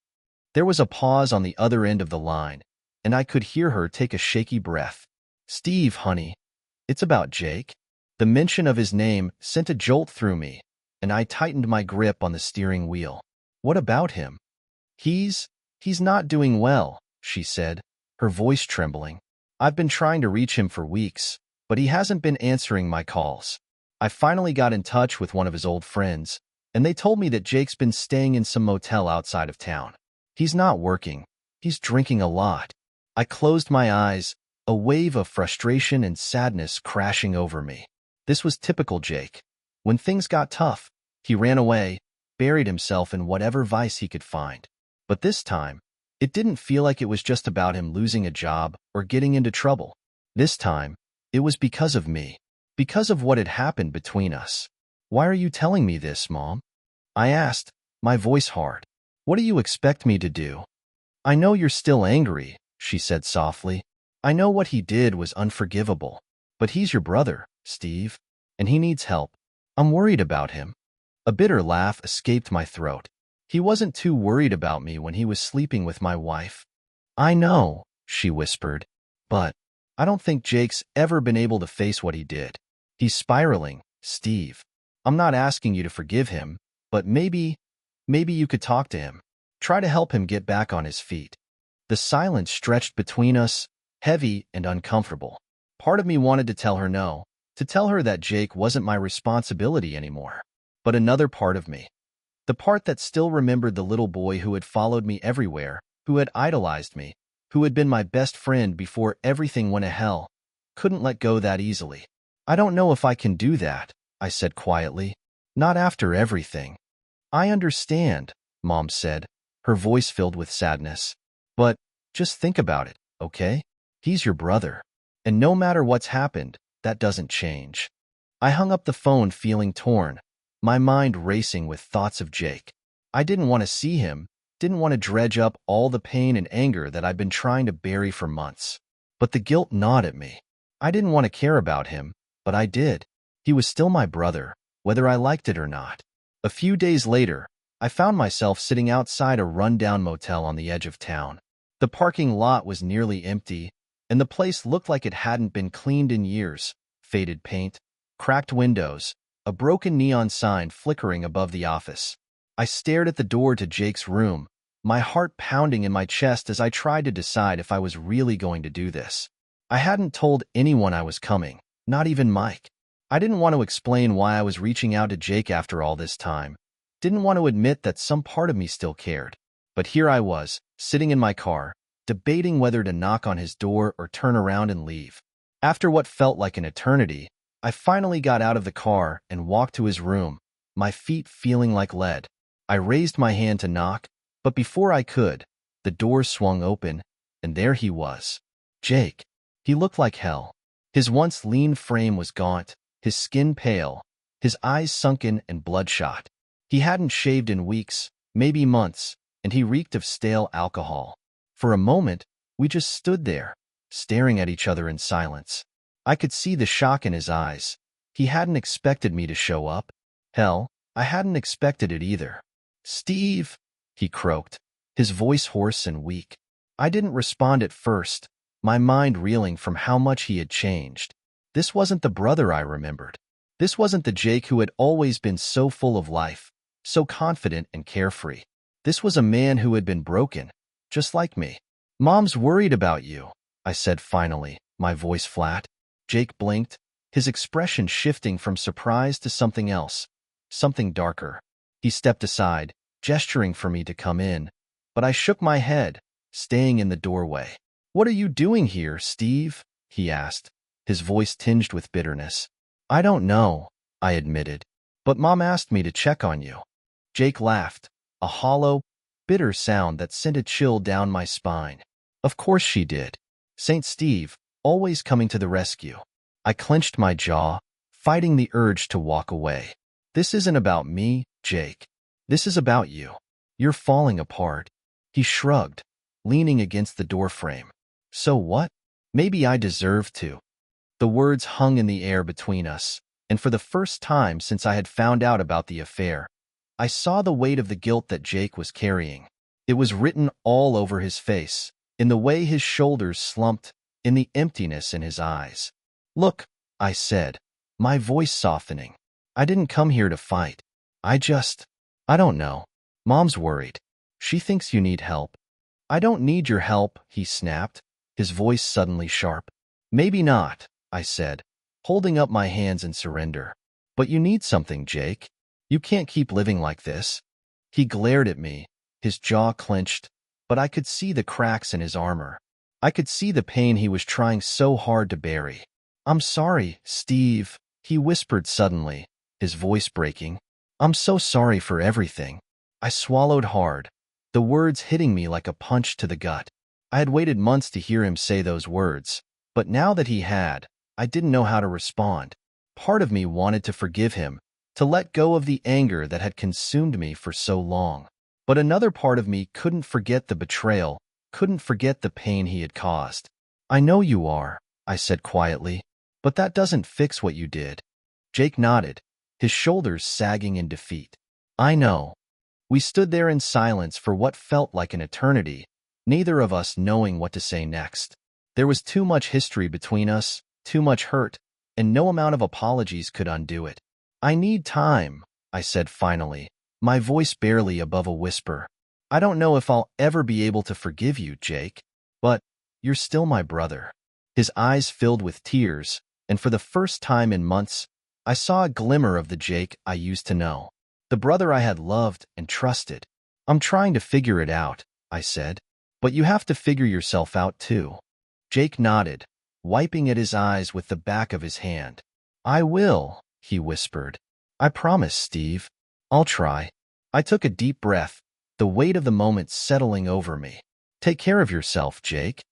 There was a pause on the other end of the line, and I could hear her take a shaky breath. "Steve, honey, it's about Jake." The mention of his name sent a jolt through me, and I tightened my grip on the steering wheel. "What about him?" He's not doing well," she said, her voice trembling. "I've been trying to reach him for weeks, but he hasn't been answering my calls. I finally got in touch with one of his old friends, and they told me that Jake's been staying in some motel outside of town. He's not working. He's drinking a lot." I closed my eyes, a wave of frustration and sadness crashing over me. This was typical Jake. When things got tough, he ran away, buried himself in whatever vice he could find. But this time, it didn't feel like it was just about him losing a job or getting into trouble. This time, it was because of me, because of what had happened between us. "Why are you telling me this, Mom?" I asked, my voice hard. "What do you expect me to do?" "I know you're still angry," she said softly. "I know what he did was unforgivable. But he's your brother, Steve, and he needs help. I'm worried about him." A bitter laugh escaped my throat. "He wasn't too worried about me when he was sleeping with my wife." "I know," she whispered, "but I don't think Jake's ever been able to face what he did. He's spiraling, Steve. I'm not asking you to forgive him, but maybe you could talk to him. Try to help him get back on his feet." The silence stretched between us, heavy and uncomfortable. Part of me wanted to tell her no, to tell her that Jake wasn't my responsibility anymore. But another part of me, the part that still remembered the little boy who had followed me everywhere, who had idolized me, who had been my best friend before everything went to hell, couldn't let go that easily. "I don't know if I can do that," I said quietly. "Not after everything." "I understand," Mom said, her voice filled with sadness. "But just think about it, okay? He's your brother. And no matter what's happened, that doesn't change." I hung up the phone feeling torn, my mind racing with thoughts of Jake. I didn't want to see him, didn't want to dredge up all the pain and anger that I'd been trying to bury for months. But the guilt gnawed at me. I didn't want to care about him, but I did. He was still my brother, whether I liked it or not. A few days later, I found myself sitting outside a run-down motel on the edge of town. The parking lot was nearly empty, and the place looked like it hadn't been cleaned in years. Faded paint, cracked windows, a broken neon sign flickering above the office. I stared at the door to Jake's room, my heart pounding in my chest as I tried to decide if I was really going to do this. I hadn't told anyone I was coming, not even Mike. I didn't want to explain why I was reaching out to Jake after all this time. Didn't want to admit that some part of me still cared. But here I was, sitting in my car, debating whether to knock on his door or turn around and leave. After what felt like an eternity, I finally got out of the car and walked to his room, my feet feeling like lead. I raised my hand to knock, but before I could, the door swung open, and there he was. Jake. He looked like hell. His once lean frame was gaunt, his skin pale, his eyes sunken and bloodshot. He hadn't shaved in weeks, maybe months, and he reeked of stale alcohol. For a moment, we just stood there, staring at each other in silence. I could see the shock in his eyes. He hadn't expected me to show up. Hell, I hadn't expected it either. "Steve," he croaked, his voice hoarse and weak. I didn't respond at first, my mind reeling from how much he had changed. This wasn't the brother I remembered. This wasn't the Jake who had always been so full of life, so confident and carefree. This was a man who had been broken, just like me. "Mom's worried about you," I said finally, my voice flat. Jake blinked, his expression shifting from surprise to something else, something darker. He stepped aside, gesturing for me to come in, but I shook my head, staying in the doorway. "What are you doing here, Steve?" he asked, his voice tinged with bitterness. "I don't know," I admitted, "but Mom asked me to check on you." Jake laughed, a hollow, bitter sound that sent a chill down my spine. Of course she did. St. Steve, always coming to the rescue. I clenched my jaw, fighting the urge to walk away. "This isn't about me, Jake. This is about you. You're falling apart." He shrugged, leaning against the doorframe. "So what? Maybe I deserve to." The words hung in the air between us, and for the first time since I had found out about the affair, I saw the weight of the guilt that Jake was carrying. It was written all over his face, in the way his shoulders slumped, in the emptiness in his eyes. "Look," I said, my voice softening. "I didn't come here to fight. I don't know. Mom's worried. She thinks you need help." "I don't need your help," he snapped, his voice suddenly sharp. "Maybe not," I said, holding up my hands in surrender. "But you need something, Jake. You can't keep living like this." He glared at me, his jaw clenched, but I could see the cracks in his armor. I could see the pain he was trying so hard to bury. "I'm sorry, Steve," he whispered suddenly, his voice breaking. "I'm so sorry for everything." I swallowed hard, the words hitting me like a punch to the gut. I had waited months to hear him say those words, but now that he had, I didn't know how to respond. Part of me wanted to forgive him, to let go of the anger that had consumed me for so long. But another part of me couldn't forget the betrayal, couldn't forget the pain he had caused. "I know you are," I said quietly, "but that doesn't fix what you did." Jake nodded, his shoulders sagging in defeat. "I know." We stood there in silence for what felt like an eternity, neither of us knowing what to say next. There was too much history between us, too much hurt, and no amount of apologies could undo it. "I need time," I said finally, my voice barely above a whisper. "I don't know if I'll ever be able to forgive you, Jake, but you're still my brother." His eyes filled with tears, and for the first time in months, I saw a glimmer of the Jake I used to know, the brother I had loved and trusted. "I'm trying to figure it out," I said, "but you have to figure yourself out too." Jake nodded, wiping at his eyes with the back of his hand. "I will," he whispered. "I promise, Steve. I'll try." I took a deep breath, the weight of the moment settling over me. "Take care of yourself, Jake."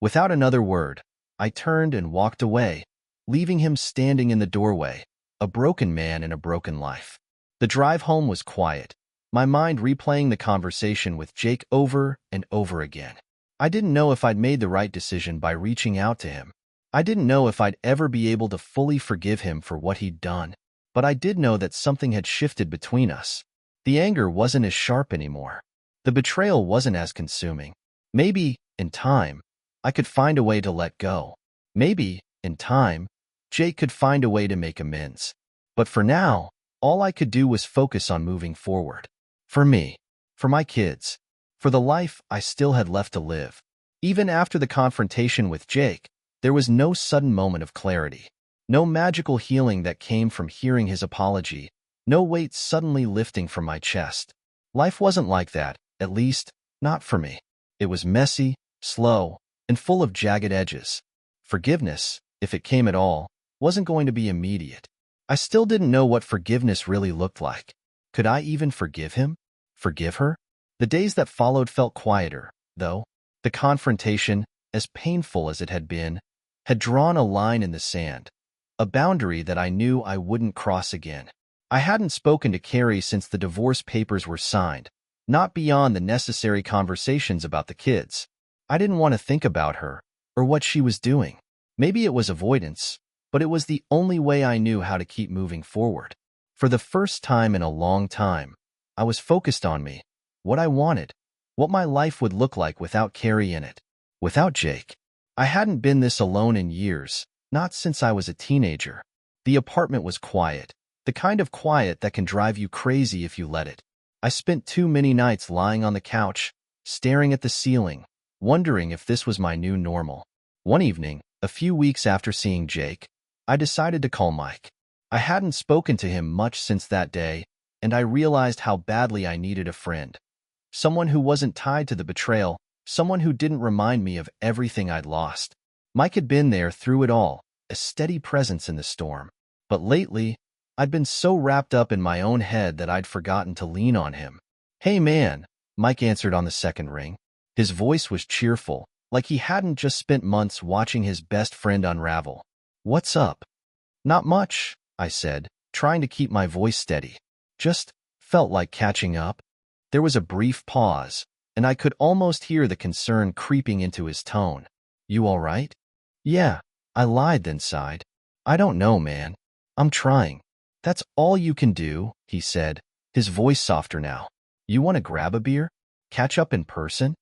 Without another word, I turned and walked away, leaving him standing in the doorway, a broken man in a broken life. The drive home was quiet, my mind replaying the conversation with Jake over and over again. I didn't know if I'd made the right decision by reaching out to him. I didn't know if I'd ever be able to fully forgive him for what he'd done. But I did know that something had shifted between us. The anger wasn't as sharp anymore. The betrayal wasn't as consuming. Maybe, in time, I could find a way to let go. Maybe, in time, Jake could find a way to make amends. But for now, all I could do was focus on moving forward. For me, for my kids, for the life I still had left to live. Even after the confrontation with Jake, there was no sudden moment of clarity. No magical healing that came from hearing his apology, no weight suddenly lifting from my chest. Life wasn't like that, at least, not for me. It was messy, slow, and full of jagged edges. Forgiveness, if it came at all, wasn't going to be immediate. I still didn't know what forgiveness really looked like. Could I even forgive him? Forgive her? The days that followed felt quieter, though. The confrontation, as painful as it had been, had drawn a line in the sand, a boundary that I knew I wouldn't cross again. I hadn't spoken to Carrie since the divorce papers were signed, not beyond the necessary conversations about the kids. I didn't want to think about her or what she was doing. Maybe it was avoidance, but it was the only way I knew how to keep moving forward. For the first time in a long time, I was focused on me, what I wanted, what my life would look like without Carrie in it, without Jake. I hadn't been this alone in years, not since I was a teenager. The apartment was quiet, the kind of quiet that can drive you crazy if you let it. I spent too many nights lying on the couch, staring at the ceiling, wondering if this was my new normal. One evening, a few weeks after seeing Jake, I decided to call Mike. I hadn't spoken to him much since that day, and I realized how badly I needed a friend. Someone who wasn't tied to the betrayal, someone who didn't remind me of everything I'd lost. Mike had been there through it all, a steady presence in the storm. But lately, I'd been so wrapped up in my own head that I'd forgotten to lean on him. "Hey man," Mike answered on the second ring. His voice was cheerful, like he hadn't just spent months watching his best friend unravel. "What's up?" "Not much," I said, trying to keep my voice steady. "Just felt like catching up." There was a brief pause, and I could almost hear the concern creeping into his tone. "You all right?" "Yeah," I lied, then sighed. "I don't know, man. I'm trying." "That's all you can do," he said, his voice softer now. "You want to grab a beer? Catch up in person?"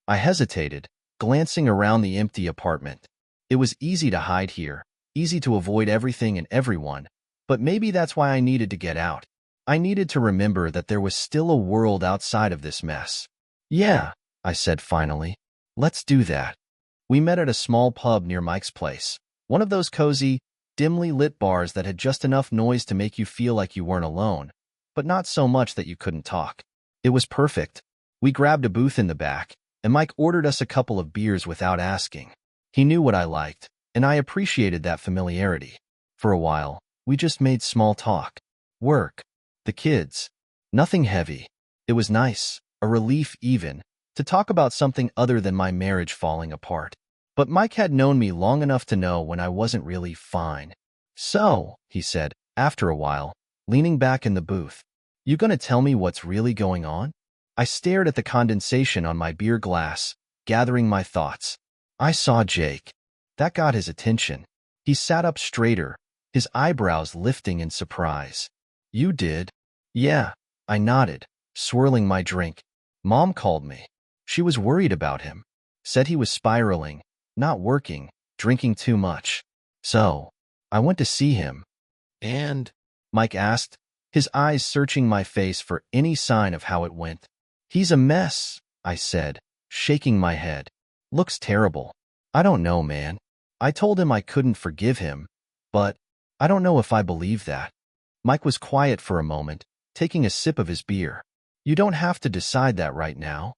I hesitated, glancing around the empty apartment. It was easy to hide here, easy to avoid everything and everyone, but maybe that's why I needed to get out. I needed to remember that there was still a world outside of this mess. "Yeah," I said finally. "Let's do that." We met at a small pub near Mike's place, one of those cozy, dimly lit bars that had just enough noise to make you feel like you weren't alone, but not so much that you couldn't talk. It was perfect. We grabbed a booth in the back, and Mike ordered us a couple of beers without asking. He knew what I liked, and I appreciated that familiarity. For a while, we just made small talk. Work. The kids. Nothing heavy. It was nice, a relief even, to talk about something other than my marriage falling apart. But Mike had known me long enough to know when I wasn't really fine. "So," he said, after a while, leaning back in the booth, "you gonna tell me what's really going on?" I stared at the condensation on my beer glass, gathering my thoughts. I saw Jake. That got his attention. He sat up straighter, his eyebrows lifting in surprise. "You did?" "Yeah," I nodded, swirling my drink. "Mom called me. She was worried about him. Said he was spiraling, not working, drinking too much. So, I went to see him." "And?" Mike asked, his eyes searching my face for any sign of how it went. "He's a mess," I said, shaking my head. "Looks terrible." "I don't know, man." I told him I couldn't forgive him, but I don't know if I believe that. Mike was quiet for a moment, taking a sip of his beer. "You don't have to decide that right now."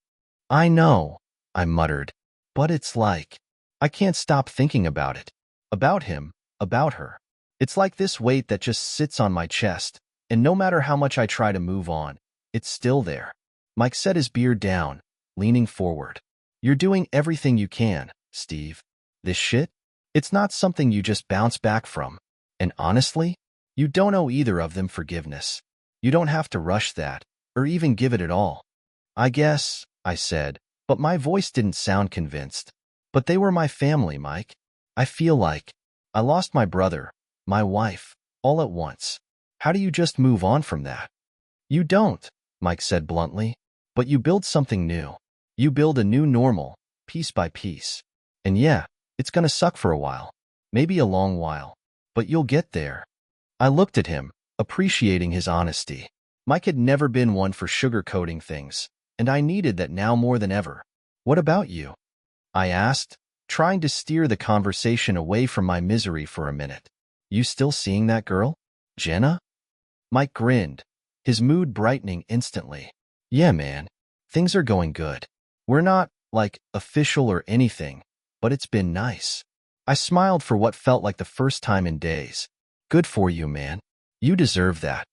"I know," I muttered, "but it's like, I can't stop thinking about it. About him, about her. It's like this weight that just sits on my chest, and no matter how much I try to move on, it's still there." Mike set his beer down, leaning forward. "You're doing everything you can, Steve. This shit? It's not something you just bounce back from. And honestly, you don't owe either of them forgiveness. You don't have to rush that, or even give it at all." "I guess," I said, but my voice didn't sound convinced. "But they were my family, Mike. I feel like I lost my brother, my wife, all at once. How do you just move on from that?" "You don't," Mike said bluntly, "but you build something new. You build a new normal, piece by piece. And yeah, it's gonna suck for a while, maybe a long while, but you'll get there." I looked at him, appreciating his honesty. Mike had never been one for sugarcoating things, and I needed that now more than ever. "What about you?" I asked, trying to steer the conversation away from my misery for a minute. "You still seeing that girl, Jenna?" Mike grinned, his mood brightening instantly. "Yeah, man. Things are going good. We're not, like, official or anything, but it's been nice." I smiled for what felt like the first time in days. "Good for you, man. You deserve that."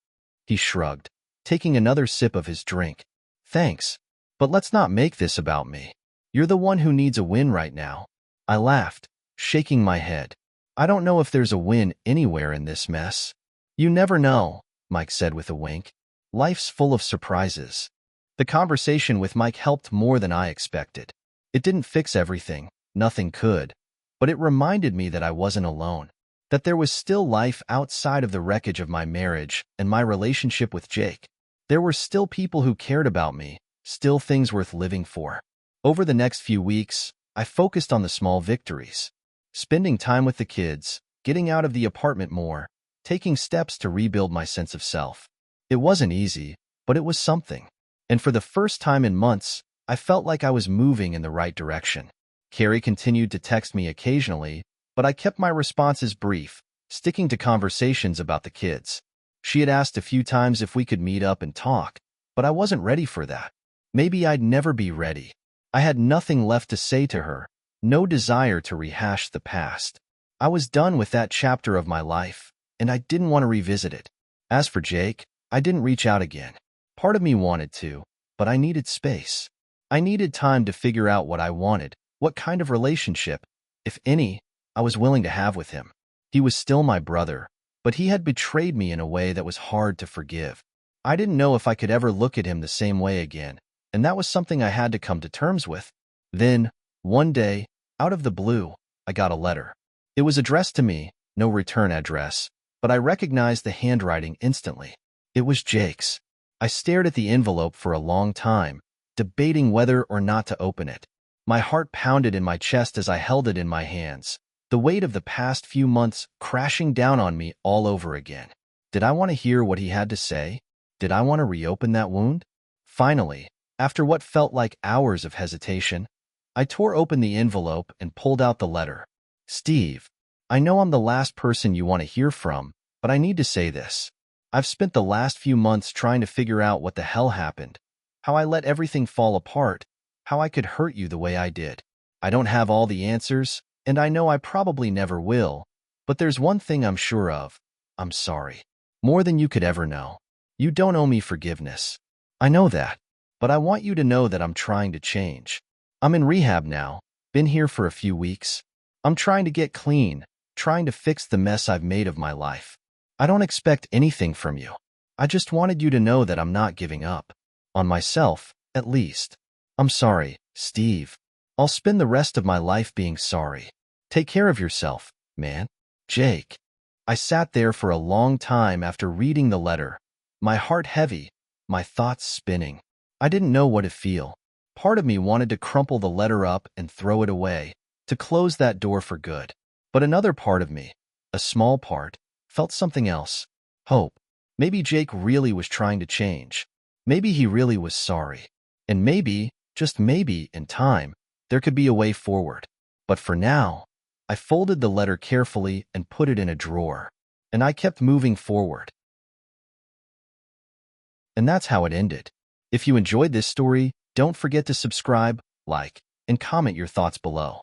He shrugged, taking another sip of his drink. "Thanks, but let's not make this about me. You're the one who needs a win right now." I laughed, shaking my head. "I don't know if there's a win anywhere in this mess." "You never know," Mike said with a wink. "Life's full of surprises." The conversation with Mike helped more than I expected. It didn't fix everything, nothing could, but it reminded me that I wasn't alone, that there was still life outside of the wreckage of my marriage and my relationship with Jake. There were still people who cared about me, still things worth living for. Over the next few weeks, I focused on the small victories. Spending time with the kids, getting out of the apartment more, taking steps to rebuild my sense of self. It wasn't easy, but it was something. And for the first time in months, I felt like I was moving in the right direction. Carrie continued to text me occasionally, but I kept my responses brief, sticking to conversations about the kids. She had asked a few times if we could meet up and talk, but I wasn't ready for that. Maybe I'd never be ready. I had nothing left to say to her, no desire to rehash the past. I was done with that chapter of my life, and I didn't want to revisit it. As for Jake, I didn't reach out again. Part of me wanted to, but I needed space. I needed time to figure out what I wanted, what kind of relationship, if any, I was willing to have with him. He was still my brother, but he had betrayed me in a way that was hard to forgive. I didn't know if I could ever look at him the same way again, and that was something I had to come to terms with. Then, one day, out of the blue, I got a letter. It was addressed to me, no return address, but I recognized the handwriting instantly. It was Jake's. I stared at the envelope for a long time, debating whether or not to open it. My heart pounded in my chest as I held it in my hands, the weight of the past few months crashing down on me all over again. Did I want to hear what he had to say? Did I want to reopen that wound? Finally, after what felt like hours of hesitation, I tore open the envelope and pulled out the letter. Steve, I know I'm the last person you want to hear from, but I need to say this. I've spent the last few months trying to figure out what the hell happened, how I let everything fall apart, how I could hurt you the way I did. I don't have all the answers, and I know I probably never will, but there's one thing I'm sure of. I'm sorry. More than you could ever know. You don't owe me forgiveness. I know that, but I want you to know that I'm trying to change. I'm in rehab now, been here for a few weeks. I'm trying to get clean, trying to fix the mess I've made of my life. I don't expect anything from you. I just wanted you to know that I'm not giving up. On myself, at least. I'm sorry, Steve. I'll spend the rest of my life being sorry. Take care of yourself, man. Jake. I sat there for a long time after reading the letter, my heart heavy, my thoughts spinning. I didn't know what to feel. Part of me wanted to crumple the letter up and throw it away, to close that door for good. But another part of me, a small part, felt something else. Hope. Maybe Jake really was trying to change. Maybe he really was sorry. And maybe, just maybe, in time, there could be a way forward. But for now, I folded the letter carefully and put it in a drawer. And I kept moving forward. And that's how it ended. If you enjoyed this story, don't forget to subscribe, like, and comment your thoughts below.